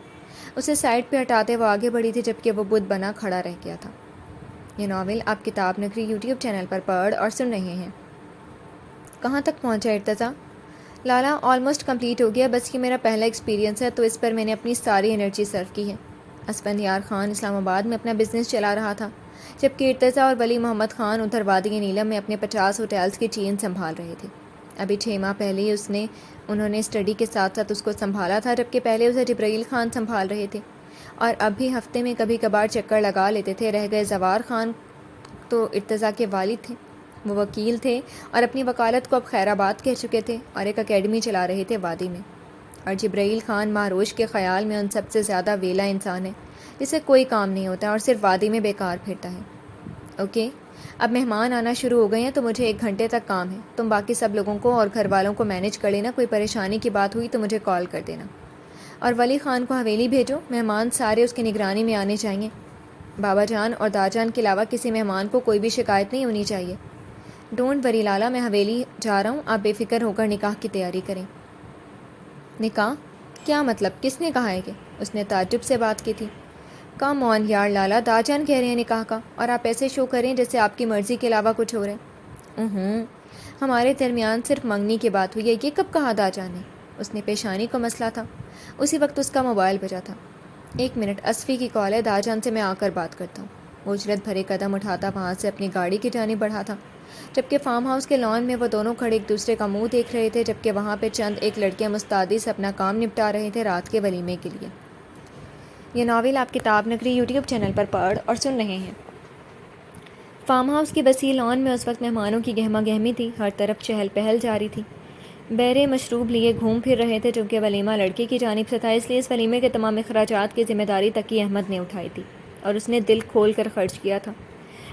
اسے سائڈ پہ ہٹاتے وہ آگے بڑھی تھی، جبکہ وہ بت بنا کھڑا رہ گیا تھا۔ یہ ناول آپ کتاب نگری یوٹیوب چینل پر پڑھ اور سن رہے ہیں۔ کہاں تک پہنچا ارتضیٰ؟ لالا آلموسٹ کمپلیٹ ہو گیا، بس یہ میرا پہلا ایکسپیرینس ہے تو اس پر میں نے اپنی ساری انرجی صرف کی ہے۔ اسفندیار خان اسلام آباد میں اپنا بزنس چلا رہا تھا، جبکہ ارتضیٰ اور ولی محمد خان ادھر وادی نیلم میں اپنے 50 ہوٹلز کی چین سنبھال رہے تھے۔ ابھی 6 ماہ پہلے ہی انہوں نے اسٹڈی کے ساتھ ساتھ اس کو سنبھالا تھا، جبکہ پہلے اسے جبرائیل خان سنبھال رہے تھے، اور اب بھی ہفتے میں کبھی کبھار چکر لگا لیتے تھے۔ رہ گئے زوار خان تو ارتضیٰ کے والد تھے، وہ وکیل تھے اور اپنی وکالت کو اب خیر آباد کہہ چکے تھے اور ایک اکیڈمی چلا رہے تھے وادی میں۔ اور جبرائیل خان مہروش کے خیال میں ان سب سے زیادہ ویلا انسان ہے، جسے کوئی کام نہیں ہوتا اور صرف وادی میں بیکار پھرتا ہے۔ اوکے، اب مہمان آنا شروع ہو گئے ہیں تو مجھے 1 گھنٹے تک کام ہے، تم باقی سب لوگوں کو اور گھر والوں کو مینیج کر لینا، کوئی پریشانی کی بات ہوئی تو مجھے کال کر دینا۔ اور ولی خان کو حویلی بھیجو، مہمان سارے اس کی نگرانی میں آنے چاہیے۔ بابا جان اور دادا جان کے علاوہ کسی مہمان کو کوئی بھی شکایت نہیں ہونی چاہیے۔ ڈونٹ وری لالا، میں حویلی جا رہا ہوں، آپ بے فکر ہو کر نکاح کی تیاری کریں۔ نکاح؟ کیا مطلب؟ کس نے کہا ہے کہ؟ اس نے تعجب سے بات کی تھی۔ کم آن یار لالا، دادا جان کہہ رہے ہیں نکاح کا، اور آپ ایسے شو کریں جیسے آپ کی مرضی کے علاوہ کچھ ہو رہا ہے۔ ہمارے درمیان صرف منگنی کی بات ہوئی ہے، یہ کب کہا دادا جان نے؟ اس نے پیشانی کو مسلا تھا۔ اسی وقت اس کا موبائل بجا تھا۔ 1 منٹ، اسفی کی کال ہے، دادا جان سے میں آ کر بات کرتا ہوں۔ وہ اجلت بھرے قدم اٹھاتا وہاں سے اپنی گاڑی کی جانب بڑھا تھا، جبکہ فارم ہاؤس کے لان میں وہ دونوں کھڑے ایک دوسرے کا منہ دیکھ رہے تھے، جبکہ وہاں پہ چند ایک لڑکیاں مستعدی سے اپنا کام نپٹا رہے تھے رات کے ولیمے کے لیے۔ یہ ناول آپ کتاب نگری یوٹیوب چینل پر پڑھ اور سن رہے ہیں۔ فارم ہاؤس کی وسیع لان میں اس وقت مہمانوں کی گہما گہمی تھی، ہر طرف چہل پہل جاری تھی۔ بہرے مشروب لیے گھوم پھر رہے تھے، چونکہ ولیمہ لڑکی کی جانب سے تھا، اس لیے اس ولیمے کے تمام اخراجات کی ذمہ داری تقی احمد نے اٹھائی تھی اور اس نے دل کھول کر خرچ کیا تھا۔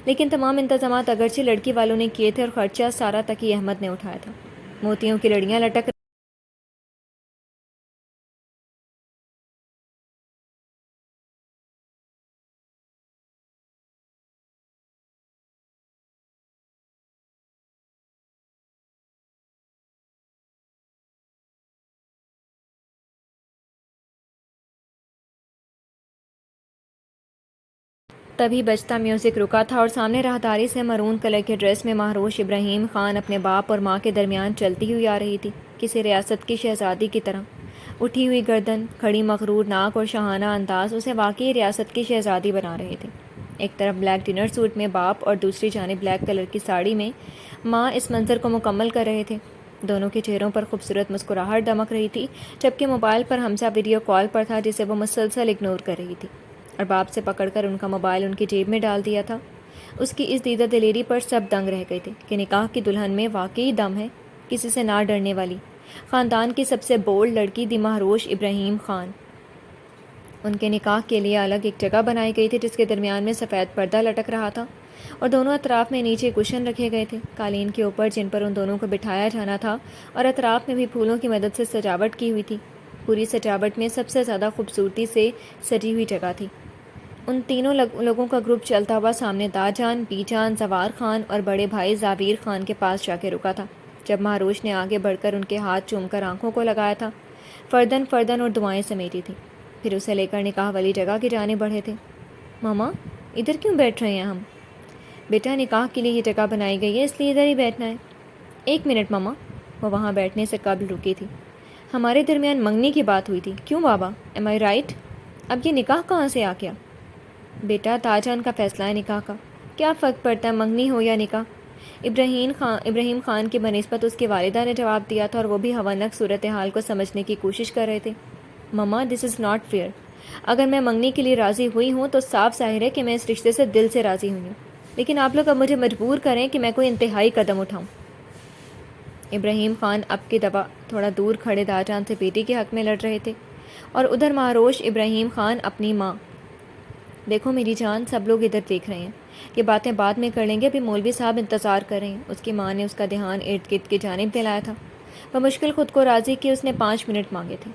لیکن تمام انتظامات اگرچہ لڑکی والوں نے کیے تھے اور خرچہ سارا تقی احمد نے اٹھایا تھا۔ موتیوں کی لڑیاں لٹک تبھی بجتا میوزک رکا تھا اور سامنے راہداری سے مرون کلر کے ڈریس میں مہروش ابراہیم خان اپنے باپ اور ماں کے درمیان چلتی ہوئی آ رہی تھی، کسی ریاست کی شہزادی کی طرح۔ اٹھی ہوئی گردن، کھڑی مغرور ناک اور شاہانہ انداز اسے واقعی ریاست کی شہزادی بنا رہے تھے۔ ایک طرف بلیک ڈنر سوٹ میں باپ اور دوسری جانب بلیک کلر کی ساڑی میں ماں اس منظر کو مکمل کر رہے تھے۔ دونوں کے چہروں پر خوبصورت مسکراہٹ دمک رہی تھی، جبکہ موبائل پر حمزہ ویڈیو کال پر تھا جسے وہ مسلسل اگنور کر رہی تھی، اور باپ سے پکڑ کر ان کا موبائل ان کی جیب میں ڈال دیا تھا۔ اس کی اس دیدہ دلیری پر سب دنگ رہ گئے تھے کہ نکاح کی دلہن میں واقعی دم ہے، کسی سے نہ ڈرنے والی، خاندان کی سب سے بولڈ لڑکی دی مہروش ابراہیم خان۔ ان کے نکاح کے لیے الگ ایک جگہ بنائی گئی تھی جس کے درمیان میں سفید پردہ لٹک رہا تھا، اور دونوں اطراف میں نیچے کشن رکھے گئے تھے قالین کے اوپر جن پر ان دونوں کو بٹھایا جانا تھا، اور اطراف میں بھی پھولوں کی مدد سے سجاوٹ کی ہوئی تھی۔ پوری سجاوٹ میں سب سے زیادہ خوبصورتی سے سجی ہوئی جگہ تھی۔ ان تینوں لوگوں کا گروپ چلتا ہوا سامنے دادا جان، بی جان، زوار خان اور بڑے بھائی زاویر خان کے پاس جا کے رکا تھا۔ جب مہروش نے آگے بڑھ کر ان کے ہاتھ چوم کر آنکھوں کو لگایا تھا، فردن فردن اور دعائیں سمیٹی تھیں، پھر اسے لے کر نکاح والی جگہ کی جانب بڑھے تھے۔ ماما، ادھر کیوں بیٹھ رہے ہیں ہم؟ بیٹا، نکاح کے لیے یہ جگہ بنائی گئی ہے، اس لیے ادھر ہی بیٹھنا ہے۔ 1 منٹ ماما، وہ وہاں بیٹھنے سے قبل رکی تھی۔ ہمارے درمیان منگنی کی بات ہوئی تھی، کیوں بابا؟ ایم آئی رائٹ؟ اب یہ نکاح کہاں سے آ گیا؟ بیٹا، تاجان کا فیصلہ ہے نکاح کا، کیا فرق پڑتا ہے منگنی ہو یا نکاح؟ ابراہیم خان کی بنسبت اس کی والدہ نے جواب دیا تھا، اور وہ بھی ہونک صورتحال کو سمجھنے کی کوشش کر رہے تھے۔ مما، دس از ناٹ فیئر۔ اگر میں منگنی کے لیے راضی ہوئی ہوں تو صاف ظاہر ہے کہ میں اس رشتے سے دل سے راضی ہوئی ہوں، لیکن آپ لوگ اب مجھے مجبور کریں کہ میں کوئی انتہائی قدم اٹھاؤں۔ ابراہیم خان اب کی دفعہ تھوڑا دور کھڑے دادا جان سے بیٹی کے حق میں لڑ رہے تھے، اور ادھر مہروش ابراہیم خان اپنی ماں۔ دیکھو میری جان، سب لوگ ادھر دیکھ رہے ہیں، یہ باتیں بعد میں کر لیں گے، ابھی مولوی صاحب انتظار کر رہے ہیں۔ اس کی ماں نے اس کا دھیان ارد گرد کی جانب دلایا تھا۔ وہ مشکل خود کو راضی کی اس نے 5 منٹ مانگے تھے۔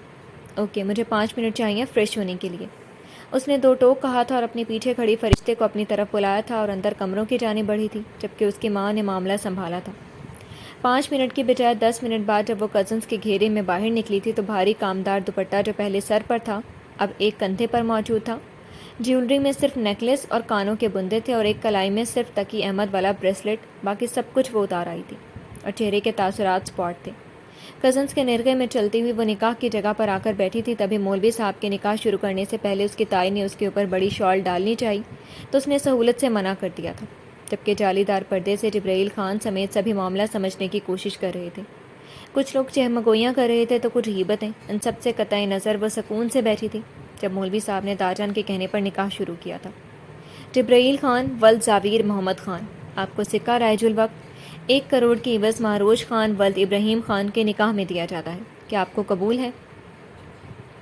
اوکے، مجھے 5 منٹ چاہیے فریش ہونے کے لیے، اس نے 2 ٹوک کہا تھا، اور اپنے پیچھے کھڑی فرشتے کو اپنی طرف بلایا تھا اور اندر کمروں کی جانب بڑھی تھی، جبکہ اس کی ماں نے معاملہ سنبھالا تھا۔ 5 منٹ کی بجائے 10 منٹ بعد جب وہ کزنس کے گھیرے میں باہر نکلی تھی تو بھاری کامدار دوپٹہ جو پہلے سر پر تھا اب ایک کندھے پر موجود تھا۔ جیولری میں صرف نیکلس اور کانوں کے بندے تھے، اور ایک کلائی میں صرف تقی احمد والا بریسلٹ، باقی سب کچھ وہ اتار آئی تھی، اور چہرے کے تاثرات اسپاٹ تھے۔ کزنس کے نرغے میں چلتی ہوئی وہ نکاح کی جگہ پر آ کر بیٹھی تھی، تبھی مولوی صاحب کے نکاح شروع کرنے سے پہلے اس کی تائی نے اس کے اوپر بڑی شال ڈالنی چاہی تو اس نے سہولت سے منع کر دیا تھا، جبکہ جعلی دار پردے سے جبرائیل خان سمیت سبھی معاملہ سمجھنے کی کوشش کر رہے تھے۔ کچھ لوگ چہمگوئیاں کر رہے تھے تو کچھ غیبتیں۔ ان سب سے قطع نظر وہ سکون سے بیٹھی تھی جب مولوی صاحب نے تاجان کے کہنے پر نکاح شروع کیا تھا۔ جبرائیل خان ولد زاویر محمد خان، آپ کو سکہ رائج الوقت 1 کروڑ کی عوض مہروش خان ولد ابراہیم خان کے نکاح میں دیا جاتا ہے، کیا آپ کو قبول ہے؟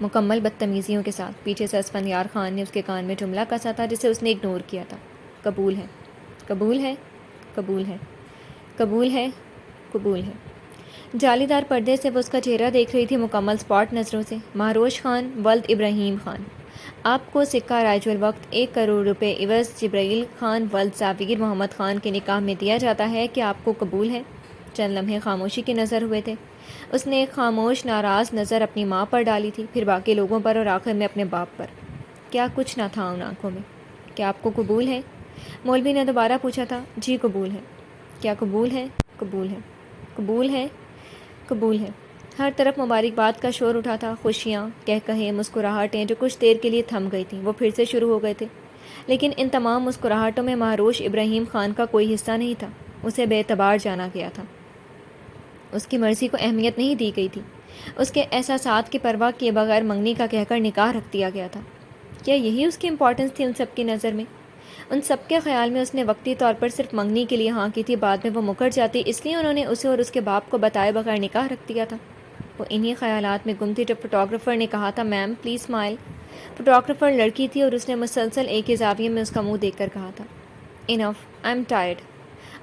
مکمل بدتمیزیوں کے ساتھ پیچھے سے اسفندیار خان نے اس کے کان میں جملہ کسا تھا جسے اس نے اگنور کیا تھا۔ قبول ہے، قبول ہے، قبول ہے، قبول ہے، قبول ہے۔ جالی دار پردے سے وہ اس کا چہرہ دیکھ رہی تھی مکمل اسپاٹ نظروں سے۔ مہروش خان ولد ابراہیم خان، آپ کو سکہ رائج الوقت 1 کروڑ روپے عوض جبرائیل خان ولد زاویر محمد خان کے نکاح میں دیا جاتا ہے، کیا آپ کو قبول ہے؟ چند لمحے خاموشی کی نظر ہوئے تھے۔ اس نے ایک خاموش ناراض نظر اپنی ماں پر ڈالی تھی، پھر باقی لوگوں پر اور آخر میں اپنے باپ پر۔ کیا کچھ نہ تھا ان آنکھوں میں؟ کیا آپ کو قبول ہے؟ مولوی نے دوبارہ پوچھا تھا۔ جی قبول ہے۔ کیا قبول ہے؟ قبول ہے، قبول ہے، قبول ہے۔ ہر طرف مبارکباد کا شور اٹھا تھا، خوشیاں، کہکہے، مسکراہٹیں جو کچھ دیر کے لیے تھم گئی تھیں وہ پھر سے شروع ہو گئے تھے، لیکن ان تمام مسکراہٹوں میں مہروش ابراہیم خان کا کوئی حصہ نہیں تھا۔ اسے بے اعتبار جانا گیا تھا، اس کی مرضی کو اہمیت نہیں دی گئی تھی، اس کے احساسات کی پرواہ کیے بغیر منگنی کا کہہ کر نکاح رکھ دیا گیا تھا۔ کیا یہی اس کی امپورٹنس تھی ان سب کی نظر میں؟ ان سب کے خیال میں اس نے وقتی طور پر صرف منگنی کے لیے ہاں کی تھی، بعد میں وہ مکر جاتی، اس لیے انہوں نے اسے اور اس کے باپ کو بتائے بغیر نکاح رکھ دیا تھا۔ وہ انہی خیالات میں گم تھی جب فوٹوگرافر نے کہا تھا، میم پلیز اسمائل۔ فوٹوگرافر لڑکی تھی اور اس نے مسلسل ایک ہی زاویے میں اس کا منہ دیکھ کر کہا تھا، انف، آئی ایم ٹائرڈ۔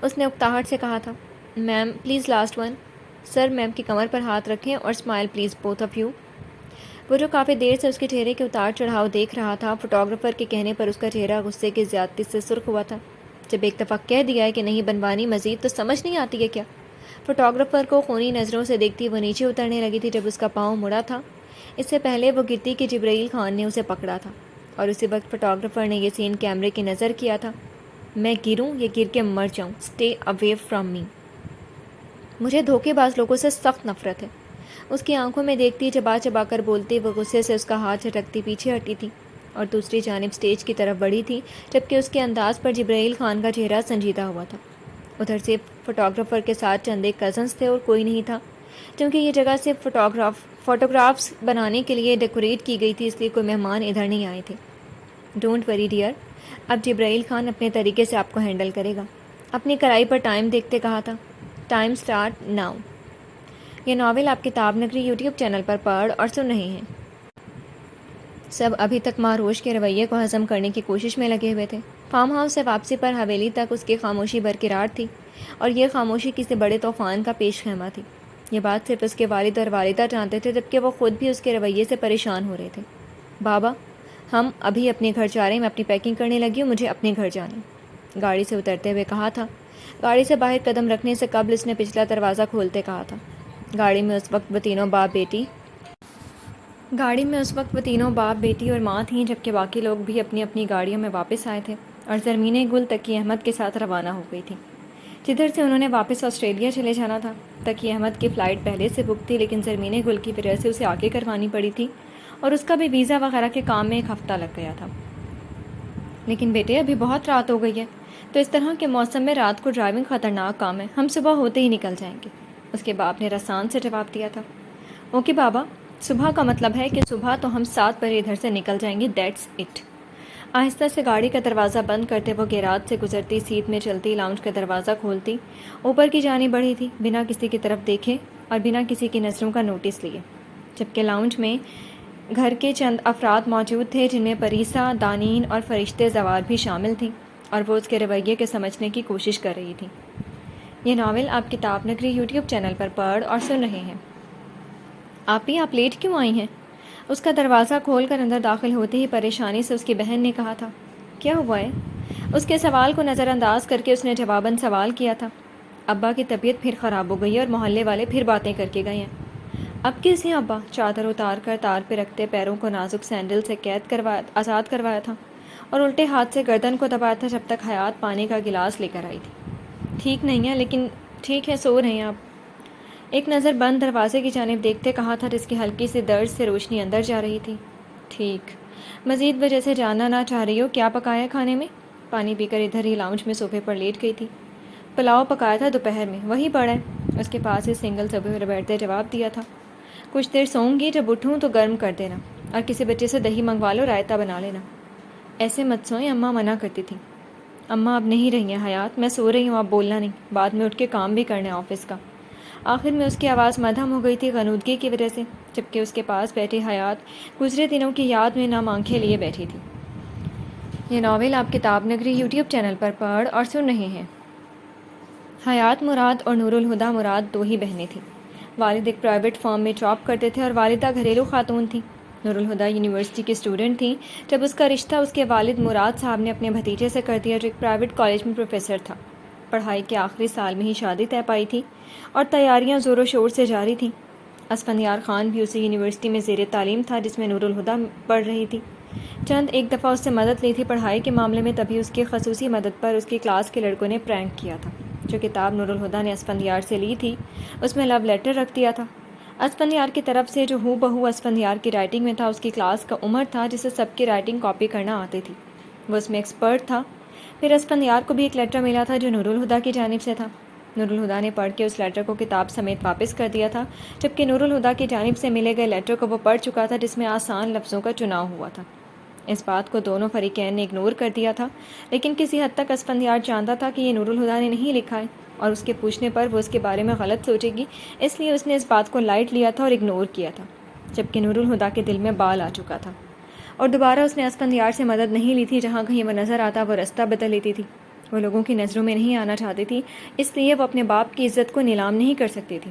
اس نے اکتاہٹ سے کہا تھا، میم پلیز لاسٹ ون۔ سر میم کی کمر پر ہاتھ رکھیں اور smile please both of you. وہ جو کافی دیر سے اس کے چہرے کے اتار چڑھاؤ دیکھ رہا تھا، فوٹوگرافر کے کہنے پر اس کا چہرہ غصے کی زیادتی سے سرخ ہوا تھا۔ جب ایک دفعہ کہہ دیا ہے کہ نہیں بنوانی مزید تو سمجھ نہیں آتی ہے کیا؟ فوٹوگرافر کو خونی نظروں سے دیکھتی وہ نیچے اترنے لگی تھی جب اس کا پاؤں مڑا تھا۔ اس سے پہلے وہ گرتی کہ جبرائیل خان نے اسے پکڑا تھا، اور اسی وقت فوٹوگرافر نے یہ سین کیمرے کی نظر کیا تھا۔ میں گروں یا گر کے مر جاؤں، اسٹے اوے فرام می۔ مجھے دھوکے باز لوگوں سے سخت نفرت ہے۔ اس کی آنکھوں میں دیکھتی چبا چبا کر بولتی وہ غصے سے اس کا ہاتھ جھٹکتی پیچھے ہٹی تھی اور دوسری جانب سٹیج کی طرف بڑھی تھی، جبکہ اس کے انداز پر جبرائیل خان کا چہرہ سنجیدہ ہوا تھا۔ ادھر سے فوٹوگرافر کے ساتھ چند ایک کزنس تھے اور کوئی نہیں تھا، کیونکہ یہ جگہ صرف فوٹوگرافس بنانے کے لیے ڈیکوریٹ کی گئی تھی، اس لیے کوئی مہمان ادھر نہیں آئے تھے۔ ڈونٹ وری ڈیئر، اب جبرائیل خان اپنے طریقے سے آپ کو ہینڈل کرے گا۔ اپنی کڑائی پر ٹائم دیکھتے کہا تھا، ٹائم سٹارٹ ناؤ۔ یہ ناول آپ کتاب نگری یوٹیوب چینل پر پڑھ اور سن رہے ہیں۔ سب ابھی تک مہروش کے رویے کو ہضم کرنے کی کوشش میں لگے ہوئے تھے۔ فارم ہاؤس سے واپسی پر حویلی تک اس کی خاموشی برقرار تھی، اور یہ خاموشی کسی بڑے طوفان کا پیش خیمہ تھی۔ یہ بات صرف اس کے والد اور والدہ جانتے تھے، جبکہ وہ خود بھی اس کے رویے سے پریشان ہو رہے تھے۔ بابا، ہم ابھی اپنے گھر جا رہے ہیں، میں اپنی پیکنگ کرنے لگی ہوں، مجھے اپنے گھر جانا ہے، گاڑی سے اترتے ہوئے کہا تھا۔ گاڑی سے باہر قدم رکھنے سے قبل اس نے پچھلا دروازہ کھولتے کہا تھا۔ گاڑی میں اس وقت وہ تینوں باپ بیٹی اور ماں تھیں، جبکہ باقی لوگ بھی اپنی اپنی گاڑیوں میں واپس آئے تھے، اور زرمین گل تقی احمد کے ساتھ روانہ ہو گئی تھی، جدھر سے انہوں نے واپس آسٹریلیا چلے جانا تھا۔ تقی احمد کی فلائٹ پہلے سے بک تھی، لیکن زرمین گل کی وجہ سے اسے آگے کروانی پڑی تھی، اور اس کا بھی ویزا وغیرہ کے کام میں 1 ہفتہ لگ گیا تھا۔ لیکن بیٹے ابھی بہت رات ہو گئی ہے، تو اس طرح کے موسم میں رات کو ڈرائیونگ خطرناک کام ہے، ہم صبح ہوتے ہی نکل جائیں گے، اس کے باپ نے رسان سے جواب دیا تھا۔ اوکے بابا، صبح کا مطلب ہے کہ صبح تو ہم 7 بجے ادھر سے نکل جائیں گے، دیٹس اٹ۔ آہستہ سے گاڑی کا دروازہ بند کرتے وہ گیراج سے گزرتی، سیٹ میں چلتی، لاؤنج کا دروازہ کھولتی، اوپر کی جانب بڑھی تھی، بنا کسی کی طرف دیکھے اور بنا کسی کی نظروں کا نوٹس لیے، جبکہ لاؤنج میں گھر کے چند افراد موجود تھے، جن میں پریسا، دانین اور فرشتے زوار بھی شامل تھیں، اور وہ اس کے رویے کے سمجھنے کی کوشش کر رہی تھی۔ یہ ناول آپ کتاب نگری یوٹیوب چینل پر پڑھ اور سن رہے ہیں۔ آپ لیٹ کیوں آئی ہیں؟ اس کا دروازہ کھول کر اندر داخل ہوتے ہی پریشانی سے اس کی بہن نے کہا تھا۔ کیا ہوا ہے؟ اس کے سوال کو نظر انداز کر کے اس نے جواباً سوال کیا تھا۔ ابا کی طبیعت پھر خراب ہو گئی ہے اور محلے والے پھر باتیں کر کے گئے ہیں۔ اب کیسے ابا؟ چادر اتار کر تار پہ رکھتے پیروں کو نازک سینڈل سے آزاد کروایا تھا اور الٹے ہاتھ سے گردن کو دبایا تھا جب تک حیات پانی کا گلاس لے کر آئی تھی۔ ٹھیک نہیں ہے، لیکن ٹھیک ہے، سو رہے ہیں آپ؟ ایک نظر بند دروازے کی جانب دیکھتے کہا تھا، جس کی ہلکی سی درد سے روشنی اندر جا رہی تھی۔ ٹھیک۔ مزید وجہ سے جاننا نہ چاہ رہی ہو کیا پکایا کھانے میں؟ پانی پی کر ادھر ہی لاؤنج میں صوفے پر لیٹ گئی تھی۔ پلاؤ پکایا تھا دوپہر میں، وہی پڑا ہے۔ اس کے پاس ہی سنگل صوفے پر بیٹھتے جواب دیا تھا۔ کچھ دیر سوؤں گی، جب اٹھوں تو گرم کر دینا، اور کسی بچے سے دہی منگوا لو، رائتا بنا لینا۔ ایسے مت سوئیں، اماں منع کرتی تھیں۔ اماں اب نہیں رہی ہیں حیات، میں سو رہی ہوں، آپ بولنا نہیں، بعد میں اٹھ کے کام بھی کرنا ہے آفس کا۔ آخر میں اس کی آواز مدھم ہو گئی تھی غنودگی کی وجہ سے، جبکہ اس کے پاس بیٹھی حیات گزرے دنوں کی یاد میں نام آنکھیں لیے بیٹھی تھی۔ یہ ناول آپ کتاب نگری یوٹیوب چینل پر پڑھ اور سن رہے ہیں۔ حیات مراد اور نور الہدیٰ مراد دو ہی بہنیں تھیں۔ والد ایک پرائیویٹ فرم میں جاب کرتے تھے اور والدہ گھریلو خاتون تھیں۔ نور الہدیٰ یونیورسٹی کی اسٹوڈنٹ تھیں جب اس کا رشتہ اس کے والد مراد صاحب نے اپنے بھتیجے سے کر دیا، جو ایک پرائیویٹ کالج میں پروفیسر تھا۔ پڑھائی کے آخری سال میں ہی شادی طے پائی تھی اور تیاریاں زور و شور سے جاری تھیں۔ اسفندیار خان بھی اسی یونیورسٹی میں زیر تعلیم تھا جس میں نور الہدیٰ پڑھ رہی تھی۔ چند ایک دفعہ اس سے مدد لی تھی پڑھائی کے معاملے میں، تبھی اس کی خصوصی مدد پر اس کی کلاس کے لڑکوں نے پرینک کیا تھا۔ جو کتاب نور الہدیٰ نے اسفندیار سے لی تھی اس میں لو لیٹر رکھ دیا تھا اسفندیار کی طرف سے، جو ہو بہو اسفندیار کی رائٹنگ میں تھا۔ اس کی کلاس کا عمر تھا جسے سب کی رائٹنگ کاپی کرنا آتی تھی، وہ اس میں ایکسپرٹ تھا۔ پھر اسفندیار کو بھی ایک لیٹر ملا تھا جو نور الہدیٰ کی جانب سے تھا۔ نور الہدیٰ نے پڑھ کے اس لیٹر کو کتاب سمیت واپس کر دیا تھا، جبکہ نور الہدیٰ کی جانب سے ملے گئے لیٹر کو وہ پڑھ چکا تھا، جس میں آسان لفظوں کا چناؤ ہوا تھا۔ اس بات کو دونوں فریقین نے اگنور کر دیا تھا، لیکن کسی حد تک اسفندیار جانتا تھا کہ یہ نور الہدیٰ نے نہیں لکھا ہے، اور اس کے پوچھنے پر وہ اس کے بارے میں غلط سوچے گی، اس لیے اس نے اس بات کو لائٹ لیا تھا اور اگنور کیا تھا، جبکہ نور الہدیٰ کے دل میں بال آ چکا تھا، اور دوبارہ اس نے اسفندیار سے مدد نہیں لی تھی۔ جہاں کہیں وہ نظر آتا وہ رستہ بدل لیتی تھی۔ وہ لوگوں کی نظروں میں نہیں آنا چاہتی تھی، اس لیے وہ اپنے باپ کی عزت کو نیلام نہیں کر سکتی تھی۔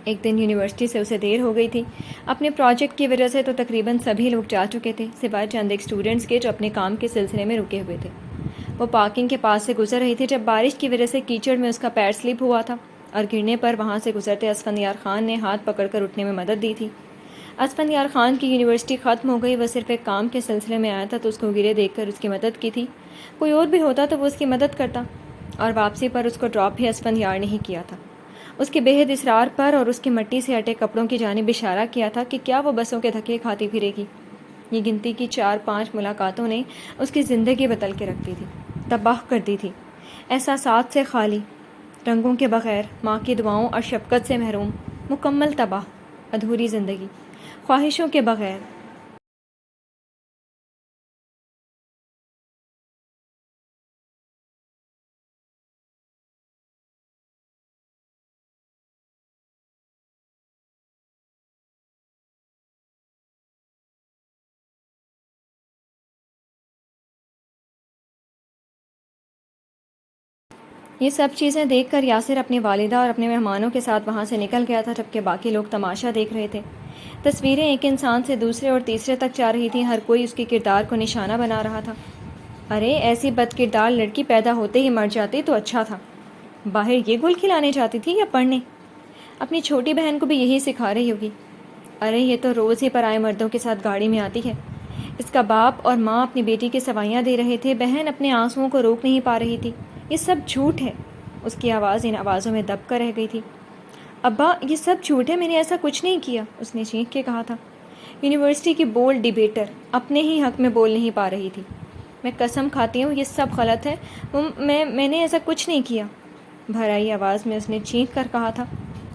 ایک دن یونیورسٹی سے اسے دیر ہو گئی تھی، اپنے پروجیکٹ کی وجہ سے تو تقریباً سبھی لوگ جا چکے تھے، سوائے چند ایک اسٹوڈنٹس کے جو اپنے کام کے سلسلے میں رکے ہوئے تھے۔ وہ پارکنگ کے پاس سے گزر رہی تھی جب بارش کی وجہ سے کیچڑ میں اس کا پیر سلپ ہوا تھا، اور گرنے پر وہاں سے گزرتے اسفندیار خان نے ہاتھ پکڑ کر اٹھنے میں مدد دی تھی۔ اسفندیار خان کی یونیورسٹی ختم ہو گئی، وہ صرف ایک کام کے سلسلے میں آیا تھا تو اس کو گرے دیکھ کر اس کی مدد کی تھی۔ کوئی اور بھی ہوتا تو وہ اس کی مدد کرتا، اور واپسی پر اس کو ڈراپ بھی اسفندیار نہیں کیا تھا۔ اس کے بے حد اصرار پر اور اس کے مٹی سے ہٹے کپڑوں کی جانب اشارہ کیا تھا کہ کیا وہ بسوں کے دھکے کھاتی پھرے گی۔ یہ گنتی کی 4-5 ملاقاتوں نے اس کی زندگی بدل کے رکھ دی تھی، تباہ کر دی تھی۔ احساسات سے خالی، رنگوں کے بغیر، ماں کی دعاؤں اور شفقت سے محروم، مکمل تباہ، ادھوری زندگی، خواہشوں کے بغیر۔ یہ سب چیزیں دیکھ کر یاسر اپنی والدہ اور اپنے مہمانوں کے ساتھ وہاں سے نکل گیا تھا، جبکہ باقی لوگ تماشا دیکھ رہے تھے۔ تصویریں ایک انسان سے دوسرے اور تیسرے تک جا رہی تھیں، ہر کوئی اس کے کردار کو نشانہ بنا رہا تھا۔ ارے ایسی بد کردار لڑکی پیدا ہوتے ہی مر جاتی تو اچھا تھا۔ باہر یہ گل کھلانے جاتی تھی یا پڑھنے؟ اپنی چھوٹی بہن کو بھی یہی سکھا رہی ہوگی۔ ارے یہ تو روز ہی پرائے مردوں کے ساتھ گاڑی میں آتی ہے۔ اس کا باپ اور ماں اپنی بیٹی کی سوائیاں دے رہے تھے، بہن اپنے آنسوؤں کو روک نہیں پا رہی تھی۔ یہ سب جھوٹ ہے۔ اس کی آواز ان آوازوں میں دب کر رہ گئی تھی۔ ابا یہ سب جھوٹ ہے، میں نے ایسا کچھ نہیں کیا، اس نے چینخ کے کہا تھا۔ یونیورسٹی کی بولڈ ڈیبیٹر اپنے ہی حق میں بول نہیں پا رہی تھی۔ میں قسم کھاتی ہوں یہ سب غلط ہے، میں نے ایسا کچھ نہیں کیا، بھرائی آواز میں اس نے چینخ کر کہا تھا،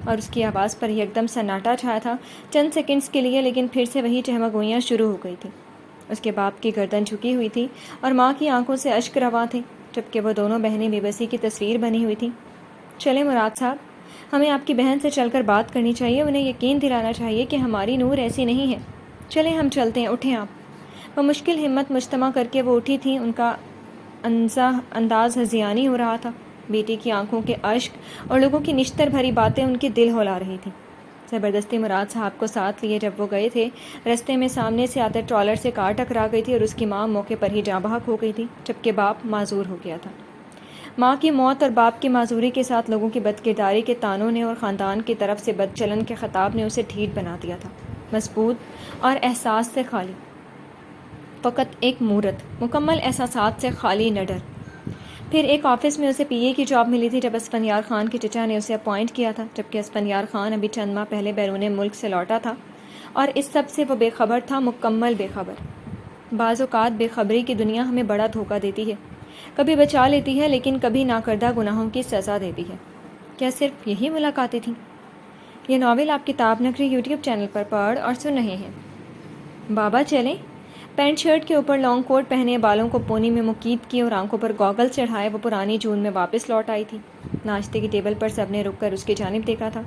اور اس کی آواز پر یکدم سناٹا چھایا تھا چند سیکنڈز کے لیے، لیکن پھر سے وہی چہمگوئیاں شروع ہو گئی تھیں۔ اس کے باپ کی گردن جھکی ہوئی تھی اور ماں کی آنکھوں سے اشک رواں تھے، جبکہ وہ دونوں بہنیں بے بسی کی تصویر بنی ہوئی تھیں۔ چلیں مراد صاحب، ہمیں آپ کی بہن سے چل کر بات کرنی چاہیے، انہیں یقین دلانا چاہیے کہ ہماری نور ایسی نہیں ہے۔ چلیں ہم چلتے ہیں، اٹھیں آپ۔ وہ مشکل ہمت مجتمع کر کے وہ اٹھی تھیں، ان کا انداز ہذیانی ہو رہا تھا۔ بیٹی کی آنکھوں کے اشک اور لوگوں کی نشتر بھری باتیں ان کے دل ہلا رہی تھیں۔ زبردستی مراد صاحب کو ساتھ لیے جب وہ گئے تھے، رستے میں سامنے سے آتے ٹرالر سے کار ٹکرا گئی تھی اور اس کی ماں موقع پر ہی جاں بحق ہو گئی تھی، جبکہ باپ معذور ہو گیا تھا۔ ماں کی موت اور باپ کی معذوری کے ساتھ لوگوں کی بد کرداری کے تانوں نے اور خاندان کی طرف سے بد چلن کے خطاب نے اسے ڈھیٹ بنا دیا تھا، مضبوط اور احساس سے خالی، فقط ایک مورت، مکمل احساسات سے خالی نڈر۔ پھر ایک آفس میں اسے پی اے کی جاب ملی تھی جب اسفندیار خان کے چچا نے اسے اپوائنٹ کیا تھا، جبکہ اسفندیار خان ابھی چند ماہ پہلے بیرون ملک سے لوٹا تھا اور اس سب سے وہ بے خبر تھا، مکمل بے خبر۔ بعض اوقات بے خبری کی دنیا ہمیں بڑا دھوکہ دیتی ہے، کبھی بچا لیتی ہے لیکن کبھی ناکردہ گناہوں کی سزا دیتی ہے۔ کیا صرف یہی ملاقاتیں تھیں؟ یہ ناول آپ کتاب نگری یوٹیوب چینل پر پڑھ اور سن رہے ہیں۔ بابا چلیں؟ پینٹ شرٹ کے اوپر لانگ کوٹ پہنے، بالوں کو پونی میں مکید کیے اور آنکھوں پر گوگل چڑھائے وہ پرانی جون میں واپس لوٹ آئی تھی۔ ناشتے کی ٹیبل پر سب نے رک کر اس کی جانب دیکھا تھا۔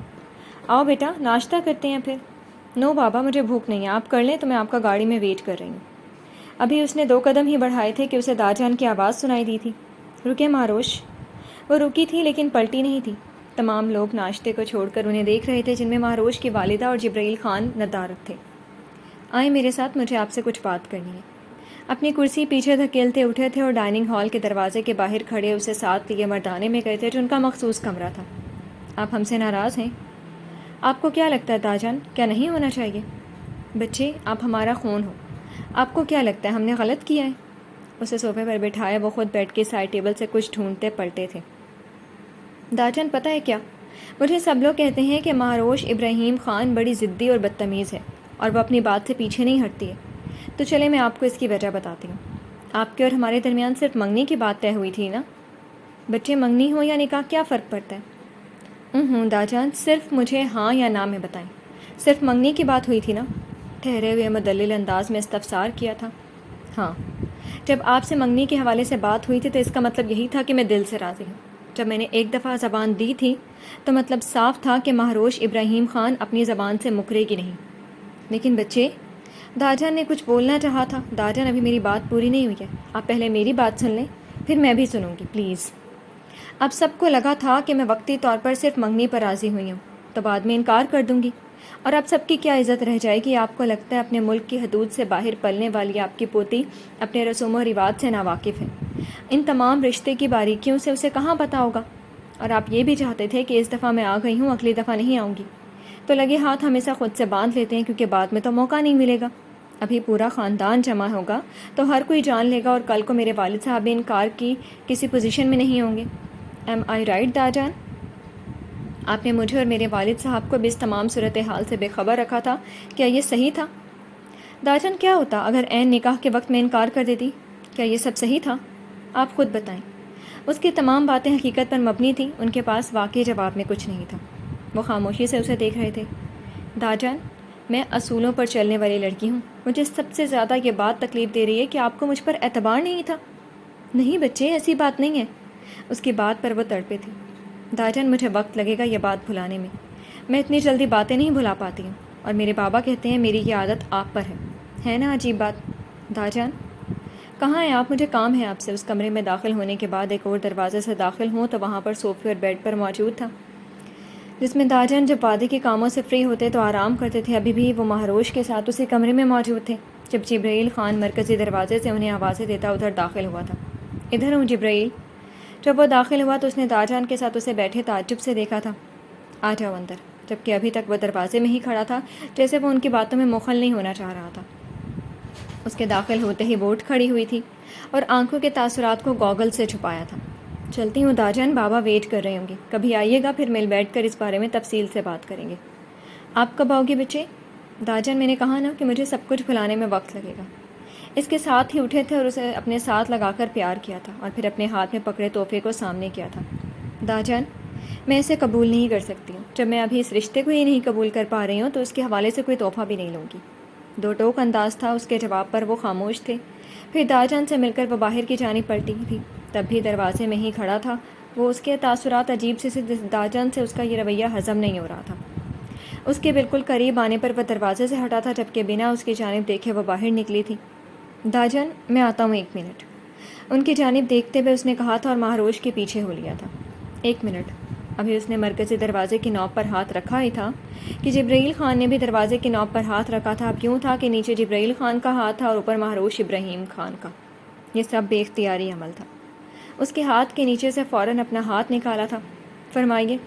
آؤ بیٹا ناشتہ کرتے ہیں پھر۔ نو بابا مجھے بھوک نہیں ہے، آپ کر لیں تو میں آپ کا گاڑی میں ویٹ کر رہی ہوں۔ ابھی اس نے 2 قدم ہی بڑھائے تھے کہ اسے داجان کی آواز سنائی دی تھی، رکے مہروش۔ وہ رکی تھی لیکن پلٹی نہیں تھی۔ تمام لوگ ناشتے کو چھوڑ کر انہیں دیکھ رہے تھے، جن میں مہروش کی والدہ اور جبرائیل خان ندارت تھے۔ آئیں میرے ساتھ، مجھے آپ سے کچھ بات کرنی ہے۔ اپنی کرسی پیچھے دھکیلتے اٹھے تھے اور ڈائننگ ہال کے دروازے کے باہر کھڑے اسے ساتھ لیے مردانے میں گئے تھے جو ان کا مخصوص کمرہ تھا۔ آپ ہم سے ناراض ہیں؟ آپ کو کیا لگتا ہے داجان، کیا نہیں ہونا چاہیے؟ بچے آپ ہمارا خون ہو، آپ کو کیا لگتا ہے ہم نے غلط کیا ہے؟ اسے صوفے پر بٹھائے وہ خود بیڈ کے سائڈ ٹیبل سے کچھ ڈھونڈتے پلٹے تھے۔ داجان پتہ ہے کیا، مجھے سب لوگ کہتے ہیں کہ مہروش ابراہیم خان بڑی ضدی اور بدتمیز ہے اور وہ اپنی بات سے پیچھے نہیں ہٹتی ہے۔ تو چلے میں آپ کو اس کی وجہ بتاتی ہوں۔ آپ کے اور ہمارے درمیان صرف منگنی کی بات طے ہوئی تھی نا؟ بچے منگنی ہو یا نکاح کیا فرق پڑتا ہے؟ داجان صرف مجھے ہاں یا نہ میں بتائیں، صرف منگنی کی بات ہوئی تھی نا؟ ٹھہرے ہوئے مدلل انداز میں استفسار کیا تھا۔ ہاں، جب آپ سے منگنی کے حوالے سے بات ہوئی تھی تو اس کا مطلب یہی تھا کہ میں دل سے راضی ہوں۔ جب میں نے ایک دفعہ زبان دی تھی تو مطلب صاف تھا کہ مہروش ابراہیم خان اپنی زبان سے مکرے گی نہیں۔ لیکن بچے، داجان نے کچھ بولنا چاہا تھا۔ داجان ابھی میری بات پوری نہیں ہوئی ہے، آپ پہلے میری بات سن لیں پھر میں بھی سنوں گی پلیز۔ اب سب کو لگا تھا کہ میں وقتی طور پر صرف منگنی پر راضی ہوئی ہوں تو بعد میں انکار کر دوں گی، اور اب سب کی کیا عزت رہ جائے گی؟ آپ کو لگتا ہے اپنے ملک کی حدود سے باہر پلنے والی آپ کی پوتی اپنے رسوم و رواج سے ناواقف ہے، ان تمام رشتے کی باریکیوں سے اسے کہاں پتہ ہوگا؟ اور آپ یہ بھی چاہتے تھے کہ اس دفعہ میں آ گئی ہوں اگلی دفعہ نہیں آؤں گی، تو لگے ہاتھ ہمیشہ خود سے باندھ لیتے ہیں کیونکہ بعد میں تو موقع نہیں ملے گا۔ ابھی پورا خاندان جمع ہوگا تو ہر کوئی جان لے گا اور کل کو میرے والد صاحب بھی انکار کی کسی پوزیشن میں نہیں ہوں گے۔ ایم آئی رائٹ داجان؟ آپ نے مجھے اور میرے والد صاحب کو بھی اس تمام صورتحال سے بے خبر رکھا تھا، کیا یہ صحیح تھا؟ داجان کیا ہوتا اگر عین نکاح کے وقت میں انکار کر دیتی؟ کیا یہ سب صحیح تھا؟ آپ خود بتائیں۔ اس کی تمام باتیں حقیقت پر مبنی تھیں، ان کے پاس واقعی جواب میں کچھ نہیں تھا۔ وہ خاموشی سے اسے دیکھ رہے تھے۔ داجان میں اصولوں پر چلنے والی لڑکی ہوں، مجھے سب سے زیادہ یہ بات تکلیف دے رہی ہے کہ آپ کو مجھ پر اعتبار نہیں تھا۔ نہیں بچے ایسی بات نہیں ہے، اس کی بات پر وہ تڑپے تھے۔ داجان مجھے وقت لگے گا یہ بات بھلانے میں اتنی جلدی باتیں نہیں بھلا پاتی ہوں، اور میرے بابا کہتے ہیں میری یہ عادت آپ پر ہے نا عجیب بات؟ داجان کہاں ہیں آپ؟ مجھے کام ہے آپ سے۔ اس کمرے میں داخل ہونے کے بعد ایک اور دروازے سے داخل ہوں تو وہاں پر صوفے اور بیڈ پر موجود تھا جس میں داجان جب وعدے کے کاموں سے فری ہوتے تو آرام کرتے تھے، ابھی بھی وہ مہروش کے ساتھ اسی کمرے میں موجود تھے جب جبرائیل خان مرکزی دروازے سے انہیں آوازیں دیتا ادھر داخل ہوا تھا۔ ادھر ہوں جبرائیل۔ جب وہ داخل ہوا تو اس نے داجان کے ساتھ اسے بیٹھے تعجب سے دیکھا تھا۔ آ جاؤ اندر، جبکہ ابھی تک وہ دروازے میں ہی کھڑا تھا جیسے وہ ان کی باتوں میں مخل نہیں ہونا چاہ رہا تھا۔ اس کے داخل ہوتے ہی وہ اٹھ کھڑی ہوئی تھی اور آنکھوں کے تاثرات کو گوگل سے چھپایا تھا۔ چلتی ہوں داجان، بابا ویٹ کر رہے ہوں گے، کبھی آئیے گا پھر مل بیٹھ کر اس بارے میں تفصیل سے بات کریں گے۔ آپ کب آؤ گے بچے؟ داجان میں نے کہا نا کہ مجھے سب کچھ بھلانے میں وقت لگے گا۔ اس کے ساتھ ہی اٹھے تھے اور اسے اپنے ساتھ لگا کر پیار کیا تھا اور پھر اپنے ہاتھ میں پکڑے تحفے کو سامنے کیا تھا۔ داجان میں اسے قبول نہیں کر سکتی ہوں، جب میں ابھی اس رشتے کو ہی نہیں قبول کر پا رہی ہوں تو اس کے حوالے سے کوئی تحفہ بھی نہیں لوں گی۔ 2 ٹوک انداز تھا اس کے جواب پر، وہ خاموش تھے۔ پھر داجان سے مل کر وہ باہر کی جانب پلٹی تھی، تب بھی دروازے میں ہی کھڑا تھا وہ۔ اس کے تاثرات عجیب سے داجان سے اس کا یہ رویہ ہضم نہیں ہو رہا تھا۔ اس کے بالکل قریب آنے پر وہ دروازے سے ہٹا تھا جبکہ بنا اس کی جانب دیکھے وہ باہر نکلی تھی۔ داجان میں آتا ہوں 1 منٹ، ان کی جانب دیکھتے ہوئے اس نے کہا تھا اور مہروش کے پیچھے ہو لیا تھا۔ 1 منٹ۔ ابھی اس نے مرکزی دروازے کی نوب پر ہاتھ رکھا ہی تھا کہ جبرائیل خان نے بھی دروازے کی نوب پر ہاتھ رکھا تھا۔ اب یوں تھا کہ نیچے جبرائیل خان کا ہاتھ تھا اور اوپر مہروش ابراہیم خان کا۔ یہ سب بے اختیاری عمل تھا۔ اس کے ہاتھ کے نیچے سے فوراً اپنا ہاتھ نکالا تھا۔ فرمائیے۔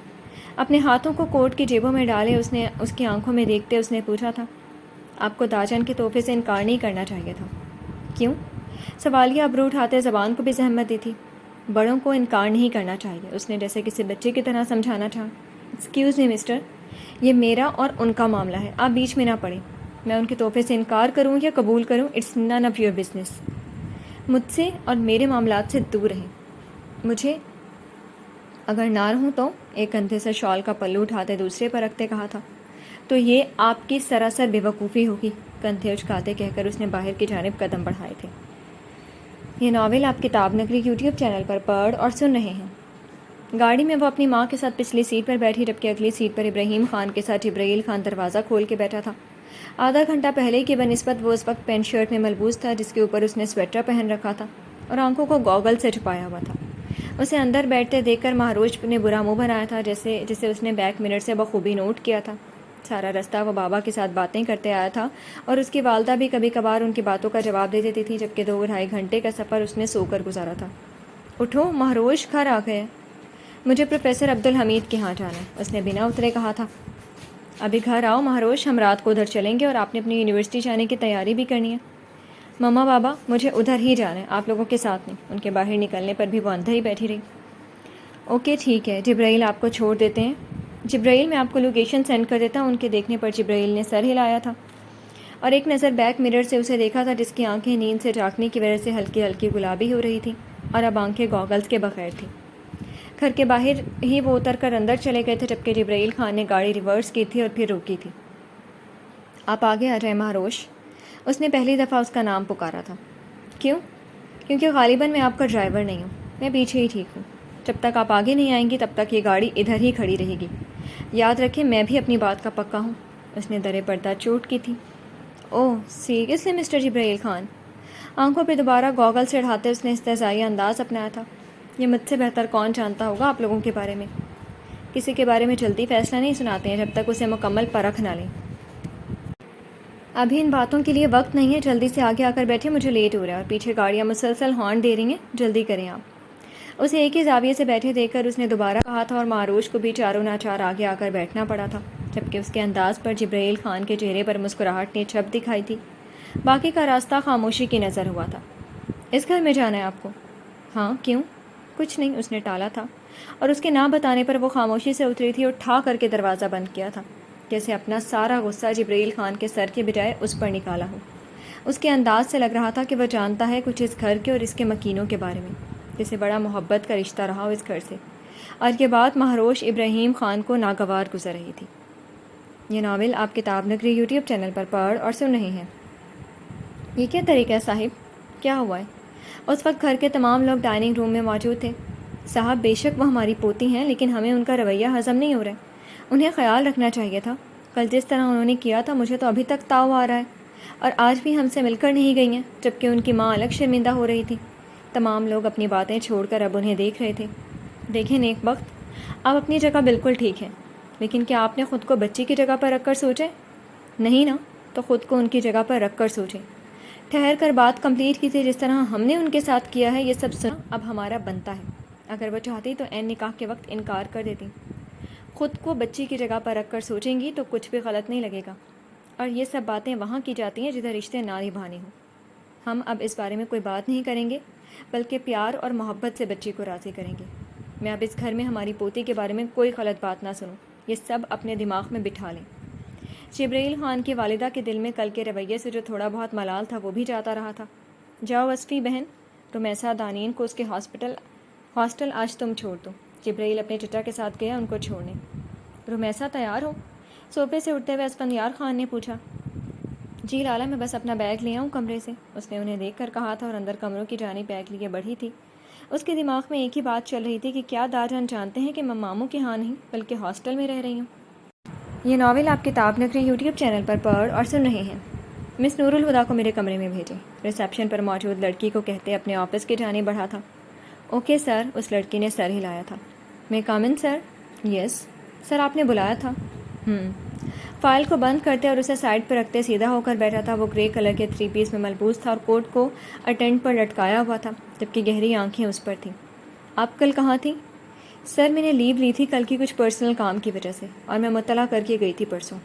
اپنے ہاتھوں کو کوٹ کی جیبوں میں ڈالے اس کی آنکھوں میں دیکھتے اس نے پوچھا تھا۔ آپ کو داجان کے تحفے سے انکار نہیں کرنا چاہیے تھا۔ کیوں؟ سوالیہ ابرو اٹھاتے زبان کو بھی زحمت دی تھی۔ بڑوں کو انکار نہیں کرنا چاہیے، اس نے جیسے کسی بچے کی طرح سمجھانا چاہا۔ ایکسکیوز می مسٹر، یہ میرا اور ان کا معاملہ ہے، آپ بیچ میں نہ پڑیں۔ میں ان کے تحفے سے انکار کروں یا قبول کروں، it's none of your business. مجھ سے اور میرے معاملات سے دور رہیں۔ مجھے اگر نہ رہوں تو، ایک کندھے سے شال کا پلو اٹھاتے دوسرے پر رکھتے کہا تھا، تو یہ آپ کی سراسر بے وقوفی ہوگی، کندھے اچکاتے کہہ کر اس نے باہر کی جانب قدم بڑھائے تھے۔ یہ ناول آپ کتاب نگری یوٹیوب چینل پر پڑھ اور سن رہے ہیں۔ گاڑی میں وہ اپنی ماں کے ساتھ پچھلی سیٹ پر بیٹھی، جبکہ اگلی سیٹ پر ابراہیم خان کے ساتھ جبرائیل خان دروازہ کھول کے بیٹھا تھا۔ آدھا گھنٹہ پہلے کی بنسبت وہ اس وقت پینٹ شرٹ میں ملبوس تھا، جس کے اوپر اس نے سویٹر پہن رکھا تھا اور آنکھوں کو گوگل سے چھپایا ہوا تھا۔ اسے اندر بیٹھتے دیکھ کر مہروش نے برا منہ بنایا تھا، جسے اس نے بیک منٹ سے بخوبی نوٹ کیا تھا۔ سارا رستہ وہ بابا کے ساتھ باتیں کرتے آیا تھا اور اس کی والدہ بھی کبھی کبھار ان کی باتوں کا جواب دے دیتی تھی، جبکہ 2-2.5 گھنٹے کا سفر اس نے سو کر گزارا تھا۔ اٹھو مہروش، گھر آ گئے۔ مجھے پروفیسر عبدالحمید کے ہاں جانا ہے، اس نے بنا اترے کہا تھا۔ ابھی گھر آؤ مہروش، ہم رات کو ادھر چلیں گے اور آپ نے اپنی یونیورسٹی جانے کی تیاری بھی کرنی ہے۔ مما بابا، مجھے ادھر ہی جانا ہے، آپ لوگوں کے ساتھ نہیں۔ ان کے باہر نکلنے پر بھی وہ اندر ہی بیٹھی رہی۔ اوکے ٹھیک ہے، جبرائیل آپ کو چھوڑ دیتے ہیں۔ جبرائیل، میں آپ کو لوکیشن سینڈ کر دیتا ہوں۔ ان کے دیکھنے پر جبرائیل نے سر ہلایا تھا اور ایک نظر بیک مرر سے اسے دیکھا تھا، جس کی آنکھیں نیند سے جاگنے کی وجہ سے ہلکی ہلکی گلابی ہو رہی تھیں اور اب آنکھیں گوگلز کے بغیر تھیں۔ گھر کے باہر ہی وہ اتر کر اندر چلے گئے تھے، جبکہ جبرائیل خان نے گاڑی ریورس کی تھی اور پھر روکی تھی۔ آپ آگے آ جائیں مہروش، اس نے پہلی دفعہ اس کا نام پکارا تھا۔ کیوں؟ کیونکہ غالباً میں آپ کا ڈرائیور نہیں ہوں، میں پیچھے ہی ٹھیک ہوں۔ جب تک آپ آگے نہیں آئیں گی تب تک یہ گاڑی ادھر ہی کھڑی رہے گی، یاد رکھیں میں بھی اپنی بات کا پکا ہوں۔ اس نے درِ پردہ چوٹ کی تھی۔ اوہ سیریسلی مسٹر جبرائیل خان؟ آنکھوں پہ دوبارہ گوگل سے اڑاتے اس نے استہزائی انداز اپنایا تھا۔ یہ مجھ سے بہتر کون جانتا ہوگا آپ لوگوں کے بارے میں؟ کسی کے بارے میں جلدی فیصلہ نہیں سناتے ہیں جب تک اسے مکمل پرکھ نہ لیں۔ ابھی ان باتوں کے لیے وقت نہیں ہے، جلدی سے آگے آ کر بیٹھے، مجھے لیٹ ہو رہا ہے اور پیچھے گاڑیاں مسلسل ہارن دے رہی ہیں، جلدی کریں آپ۔ اسے ایک ہی زاویے سے بیٹھے دیکھ کر اس نے دوبارہ کہا تھا اور مہروش کو بھی چاروں ناچار آگے آ کر بیٹھنا پڑا تھا، جبکہ اس کے انداز پر جبرائیل خان کے چہرے پر مسکراہٹ نے چھپ دکھائی تھی۔ باقی کا راستہ خاموشی کی نظر ہوا تھا۔ اس گھر میں جانا ہے آپ کو؟ ہاں، کیوں؟ کچھ نہیں، اس نے ٹالا تھا اور اس کے نہ بتانے پر وہ خاموشی سے اتری تھی اور ٹھا کر کے دروازہ بند کیا تھا، جیسے اپنا سارا غصہ جبرائیل خان کے سر کے بجائے اس پر نکالا ہو۔ اس کے انداز سے لگ رہا تھا کہ وہ جانتا ہے کچھ اس گھر کے اور اس کے مکینوں کے بارے میں، جسے بڑا محبت کا رشتہ رہا ہو اس گھر سے، اور یہ بات مہروش ابراہیم خان کو ناگوار گزر رہی تھی۔ یہ ناول آپ کتاب نگری یوٹیوب چینل پر پڑھ اور سن رہے ہیں۔ یہ کیا طریقہ ہے صاحب؟ کیا ہوا ہے؟ اس وقت گھر کے تمام لوگ ڈائننگ روم میں موجود تھے۔ صاحب بے شک وہ ہماری پوتی ہیں، لیکن ہمیں ان کا رویہ ہضم نہیں ہو رہا ہے۔ انہیں خیال رکھنا چاہیے تھا۔ کل جس طرح انہوں نے کیا تھا مجھے تو ابھی تک تاؤ آ رہا ہے، اور آج بھی ہم سے مل کر نہیں گئی ہیں، جبکہ ان کی ماں الگ شرمندہ ہو رہی تھی۔ تمام لوگ اپنی باتیں چھوڑ کر اب انہیں دیکھ رہے تھے۔ دیکھیں نیک بخت، آپ اپنی جگہ بالکل ٹھیک ہیں، لیکن کیا آپ نے خود کو بچی کی جگہ پر رکھ کر سوچے؟ نہیں نا، تو خود کو ان کی جگہ پر رکھ کر سوچیں۔ ٹھہر کر بات کمپلیٹ کی تھی، جس طرح ہم نے ان کے ساتھ کیا ہے یہ سب سنا اب ہمارا بنتا ہے۔ اگر وہ چاہتی تو عین نکاح کے وقت انکار کر دیتی۔ خود کو بچی کی جگہ پر رکھ کر سوچیں گی تو کچھ بھی غلط نہیں لگے گا، اور یہ سب باتیں وہاں کی جاتی ہیں جدھر رشتے نہ نبھانے ہوں۔ ہم اب اس بارے میں کوئی بات نہیں کریں گے، بلکہ پیار اور محبت سے بچی کو راضی کریں گے۔ میں اب اس گھر میں ہماری پوتی کے بارے میں کوئی غلط بات نہ سنوں، یہ سب اپنے دماغ میں بٹھا لیں۔ جبرائیل خان کی والدہ کے دل میں کل کے رویے سے جو تھوڑا بہت ملال تھا وہ بھی جاتا رہا تھا۔ جاؤ وصفی بہن، رمیسا دانین کو اس کے ہاسٹل آج تم چھوڑ دو۔ جبرائیل اپنے چچا کے ساتھ گیا ان کو چھوڑنے۔ رمیسا تیار ہو؟ صوفے سے اٹھتے ہوئے اسفندیار خان نے پوچھا۔ جی لالا، میں بس اپنا بیگ لے آؤں کمرے سے، اس نے انہیں دیکھ کر کہا تھا اور اندر کمروں کی جانب بیگ لیے بڑھی تھی۔ اس کے دماغ میں ایک ہی بات چل رہی تھی کہ کیا داجان جانتے ہیں کہ میں ماموں کے ہاں نہیں بلکہ ہاسٹل میں رہ رہی ہوں۔ یہ ناول آپ کتاب نگری یوٹیوب چینل پر پڑھ اور سن رہے ہیں۔ مس نور الہدا کو میرے کمرے میں بھیجیں، ریسیپشن پر موجود لڑکی کو کہتے اپنے آفس کی جانب بڑھا تھا۔ اوکے سر، اس لڑکی نے سر ہلایا تھا۔ میں کم ان سر؟ یس سر، آپ نے بلایا تھا؟ فائل کو بند کرتے اور اسے سائڈ پر رکھتے سیدھا ہو کر بیٹھا تھا۔ وہ گرے کلر کے 3 پیس میں ملبوس تھا اور کوٹ کو اٹینڈ پر لٹکایا ہوا تھا، جبکہ گہری آنکھیں اس پر تھیں۔ آپ کل کہاں تھیں؟ سر میں نے لیو لی تھی کل کی کچھ پرسنل کام کی وجہ سے، اور میں مطلع کر کے گئی تھی پرسوں۔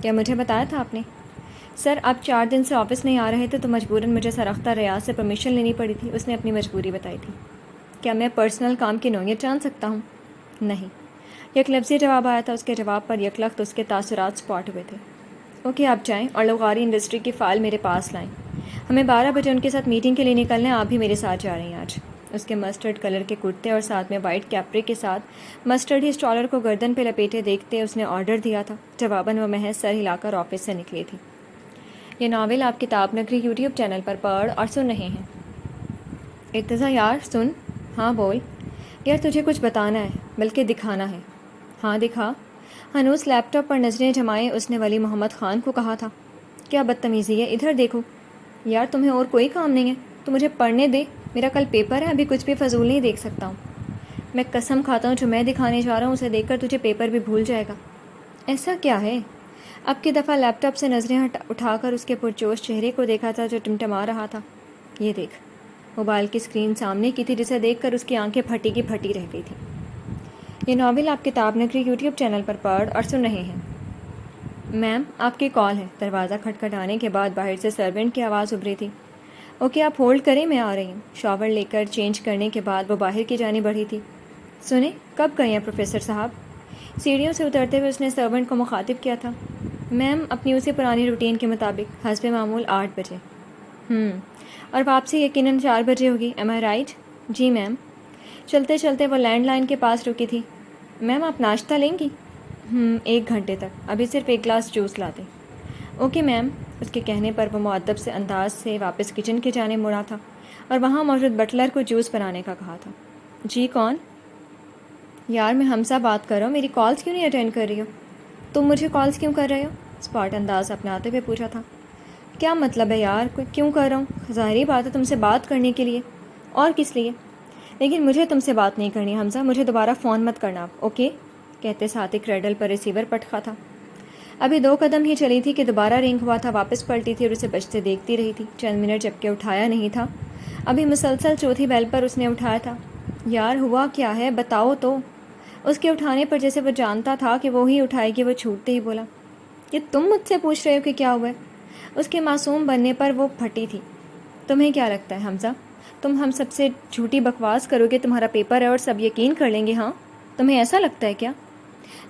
کیا مجھے بتایا تھا آپ نے؟ سر آپ 4 دن سے آفس نہیں آ رہے تھے تو مجبوراً مجھے سرختہ ریاض سے پرمیشن لینی پڑی تھی، اس نے اپنی مجبوری بتائی تھی۔ کیا میں پرسنل کام کی نوعیت جان سکتا ہوں؟ نہیں، یک لفظی جواب آیا تھا۔ اس کے جواب پر یک لخت اس کے تاثرات سپاٹ ہوئے تھے۔ اوکے آپ جائیں اور لغاری انڈسٹری کی فائل میرے پاس لائیں۔ ہمیں 12 بجے ان کے ساتھ میٹنگ کے لیے نکلنا ہے، آپ بھی میرے ساتھ جا رہی ہیں آج۔ اس کے مسٹرڈ کلر کے کرتے اور ساتھ میں وائٹ کیپری کے ساتھ مسٹرڈ ہی اسٹالر کو گردن پہ لپیٹے دیکھتے اس نے آرڈر دیا تھا۔ جواباً وہ محض سر ہلا کر آفس سے نکلی تھی۔ یہ ناول آپ کتاب نگری یوٹیوب چینل پر پڑھ اور سن رہے ہیں۔ ارتضیٰ یار سن۔ ہاں بول۔ یار تجھے کچھ بتانا ہے، بلکہ دکھانا ہے۔ ہاں دکھا۔ ہنوز لیپ ٹاپ پر نظریں جمائے اس نے ولی محمد خان کو کہا تھا۔ کیا بدتمیزی ہے، ادھر دیکھو۔ یار تمہیں اور کوئی کام نہیں ہے تو مجھے پڑھنے دے، میرا کل پیپر ہے، ابھی کچھ بھی فضول نہیں دیکھ سکتا ہوں۔ میں قسم کھاتا ہوں جو میں دکھانے جا رہا ہوں اسے دیکھ کر تجھے پیپر بھی بھول جائے گا۔ ایسا کیا ہے؟ اب کی دفعہ لیپ ٹاپ سے نظریں اٹھا کر اس کے پرجوش چہرے کو دیکھا تھا جو ٹمٹما رہا تھا۔ یہ دیکھ۔ موبائل کی اسکرین سامنے کی تھی جسے دیکھ کر اس کی آنکھیں پھٹی کی پھٹی رہ گئی تھی۔ یہ ناول آپ کتاب نگری یوٹیوب چینل پر پڑھ اور سن رہے ہیں۔ میم آپ کی کال ہے۔ دروازہ کھٹکھٹانے کے بعد باہر سے سرونٹ کی آواز ابھری تھی۔ اوکے آپ ہولڈ کریں، میں آ رہی ہوں۔ شاور لے کر چینج کرنے کے بعد وہ باہر کی جانب بڑھی تھی۔ سنیں، کب گئے ہیں پروفیسر صاحب؟ سیڑھیوں سے اترتے ہوئے اس نے سرونٹ کو مخاطب کیا تھا۔ میم اپنی اسی پرانی روٹین کے مطابق، حسب معمول 8 بجے۔ اور واپسی یقیناً 4 بجے ہوگی، ایم آئی رائٹ؟ جی میم۔ چلتے چلتے وہ لینڈ لائن کے پاس رکی تھی۔ میم آپ ناشتہ لیں گی؟ 1 گھنٹے تک، ابھی صرف 1 گلاس جوس لا دیں۔ Okay ma'am. اس کے کہنے پر وہ مؤدب سے انداز سے واپس کچن کی جانب مڑا تھا اور وہاں موجود بٹلر کو جوس بنانے کا کہا تھا۔ جی کون؟ یار میں حمزہ بات کر رہا ہوں، میری کالز کیوں نہیں اٹینڈ کر رہی ہو؟ تم مجھے کالز کیوں کر رہے ہو؟ اسپاٹ انداز اپناتے ہوئے پوچھا تھا۔ کیا مطلب ہے یار، کیوں کر رہا ہوں؟ ظاہری بات ہے تم سے بات کرنے کے لیے، اور کس لیے؟ لیکن مجھے تم سے بات نہیں کرنی حمزہ، مجھے دوبارہ فون مت کرنا اوکے؟ کہتے ساتھ ہی کریڈل پر ریسیور پٹکا تھا۔ ابھی 2 قدم ہی چلی تھی کہ دوبارہ رنگ ہوا تھا، واپس پلٹی تھی اور اسے بجتے دیکھتی رہی تھی چند منٹ، جبکہ اٹھایا نہیں تھا۔ ابھی مسلسل چوتھی بیل پر اس نے اٹھایا تھا۔ یار ہوا کیا ہے بتاؤ تو؟ اس کے اٹھانے پر جیسے وہ جانتا تھا کہ وہ ہی اٹھائے گی، وہ چھوٹتے ہی بولا، یہ تم مجھ سے پوچھ رہے ہو کہ کیا ہوا ہے؟ اس کے معصوم بننے پر وہ پھٹی تھی۔ تمہیں کیا لگتا ہے حمزہ، تم ہم سب سے جھوٹی بکواس کرو گے، تمہارا پیپر ہے اور سب یقین کر لیں گے؟ ہاں تمہیں ایسا لگتا ہے کیا؟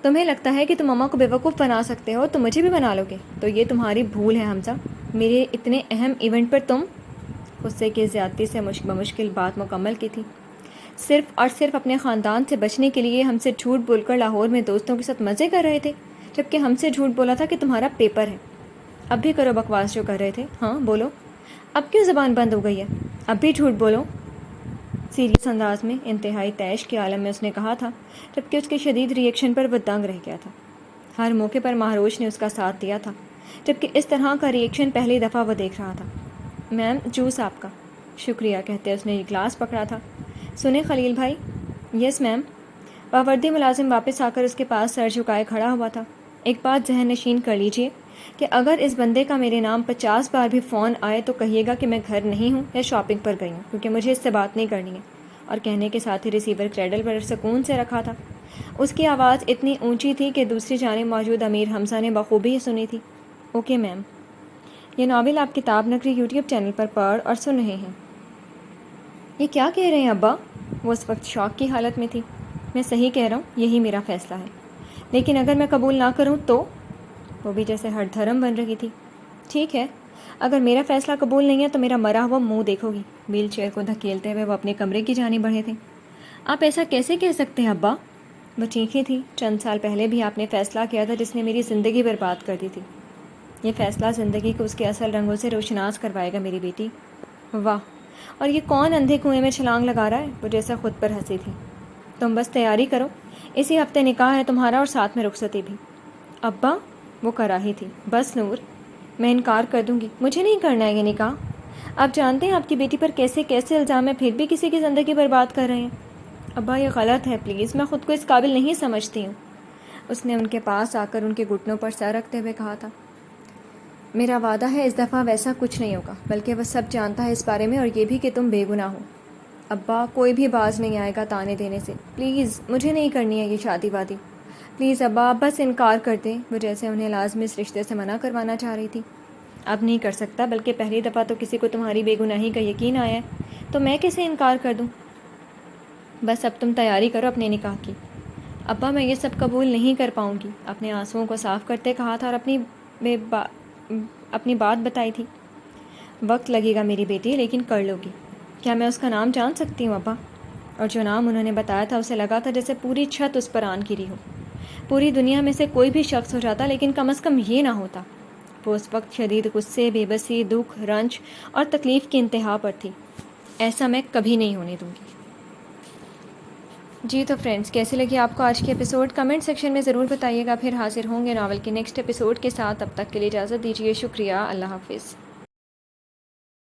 تمہیں لگتا ہے کہ تم ماما کو بیوقوف بنا سکتے ہو تو مجھے بھی بنا لو گے؟ تو یہ تمہاری بھول ہے حمزہ، میرے اتنے اہم ایونٹ پر تم… غصے کی زیادتی سے بمشکل بات مکمل کی تھی۔ صرف اور صرف اپنے خاندان سے بچنے کے لیے ہم سے جھوٹ بول کر لاہور میں دوستوں کے ساتھ مزے کر رہے تھے، جبکہ ہم سے جھوٹ بولا تھا کہ تمہارا پیپر ہے۔ اب بھی کرو بکواس جو کر رہے تھے، ہاں بولو، اب کیوں زبان بند ہو گئی ہے؟ اب بھی جھوٹ بولو، سیریس انداز میں، انتہائی تیش کے عالم میں اس نے کہا تھا، جبکہ اس کے شدید ری ایکشن پر وہ دنگ رہ گیا تھا۔ ہر موقع پر مہروش نے اس کا ساتھ دیا تھا، جبکہ اس طرح کا ری ایکشن پہلی دفعہ وہ دیکھ رہا تھا۔ میم جوس آپ کا۔ شکریہ کہتے اس نے یہ گلاس پکڑا تھا۔ سنیں خلیل بھائی۔ یس میم۔ باوردی ملازم واپس آ کر اس کے پاس سر جھکائے کھڑا ہوا تھا۔ ایک بات ذہن نشین کر لیجئے کہ اگر اس بندے کا میرے نام 50 بار بھی فون آئے تو کہیے گا کہ میں گھر نہیں ہوں یا شاپنگ پر گئی ہوں، کیونکہ مجھے اس سے بات نہیں کرنی ہے۔ اور کہنے کے ساتھ ہی ریسیور کریڈل پر سکون سے رکھا تھا۔ اس کی آواز اتنی اونچی تھی کہ دوسری جانب موجود امیر حمزہ نے بخوبی ہی سنی تھی۔ Okay ma'am. یہ ناول آپ کتاب نگری یوٹیوب چینل پر پڑھ اور سن رہے ہیں۔ یہ کیا کہہ رہے ہیں ابا؟ وہ اس وقت شوق کی حالت میں تھی۔ میں صحیح کہہ رہا ہوں، یہی میرا فیصلہ ہے، لیکن اگر میں قبول نہ کروں تو؟ وہ بھی جیسے ہر دھرم بن رہی تھی۔ ٹھیک ہے، اگر میرا فیصلہ قبول نہیں ہے تو میرا مرا ہوا منہ دیکھو گی۔ ویل چیئر کو دھکیلتے ہوئے وہ اپنے کمرے کی جانب بڑھے تھے۔ آپ ایسا کیسے کہہ سکتے ہیں ابا؟ وہ چیخی تھی۔ چند سال پہلے بھی آپ نے فیصلہ کیا تھا جس نے میری زندگی برباد کر دی تھی۔ یہ فیصلہ زندگی کو اس کے اصل رنگوں سے روشناس کروائے گا میری بیٹی۔ واہ، اور یہ کون اندھے کنویں میں چھلانگ لگا رہا ہے؟ وہ جیسا خود پر ہنسی تھی۔ تم بس تیاری کرو، اسی ہفتے نکاح ہے تمہارا اور ساتھ میں رخصتی بھی۔ ابا، وہ کراہی تھی۔ بس نور، میں انکار کر دوں گی، مجھے نہیں کرنا ہے یہ نکاح۔ آپ جانتے ہیں آپ کی بیٹی پر کیسے کیسے الزام ہے، پھر بھی کسی کی زندگی برباد کر رہے ہیں۔ ابا یہ غلط ہے، پلیز، میں خود کو اس قابل نہیں سمجھتی ہوں۔ اس نے ان کے پاس آ کر ان کے گھٹنوں پر سر رکھتے ہوئے کہا تھا۔ میرا وعدہ ہے اس دفعہ ویسا کچھ نہیں ہوگا، بلکہ وہ سب جانتا ہے اس بارے میں، اور یہ بھی کہ تم بے گناہ ہو۔ ابا کوئی بھی باز نہیں آئے گا تانے دینے سے، پلیز مجھے نہیں کرنی ہے یہ شادی وادی، پلیز ابا آپ بس انکار کر دیں۔ وہ جیسے انہیں لازمی اس رشتے سے منع کروانا چاہ رہی تھی۔ اب نہیں کر سکتا، بلکہ پہلی دفعہ تو کسی کو تمہاری بے گناہی کا یقین آیا ہے، تو میں کیسے انکار کر دوں؟ بس اب تم تیاری کرو اپنے نکاح کی۔ ابا میں یہ سب قبول نہیں کر پاؤں گی، اپنے آنسوؤں کو صاف کرتے کہا تھا اور اپنی بات بتائی تھی۔ وقت لگے گا میری بیٹی، لیکن کر لو گی۔ کیا میں اس کا نام جان سکتی ہوں ابا؟ اور جو نام انہوں نے بتایا تھا اسے لگا تھا جیسے پوری چھت اس پر آن گری ہو۔ پوری دنیا میں سے کوئی بھی شخص ہو جاتا لیکن کم از کم یہ نہ ہوتا۔ وہ اس وقت شدید غصے، بے بسی، دکھ، رنج اور تکلیف کی انتہا پر تھی۔ ایسا میں کبھی نہیں ہونے دوں گی۔ جی تو فرینڈز، کیسے لگی آپ کو آج کی ایپیسوڈ؟ کمنٹ سیکشن میں ضرور بتائیے گا۔ پھر حاضر ہوں گے ناول کے نیکسٹ ایپیسوڈ کے ساتھ۔ تب تک کے لیے اجازت دیجیے۔ شکریہ۔ اللہ حافظ۔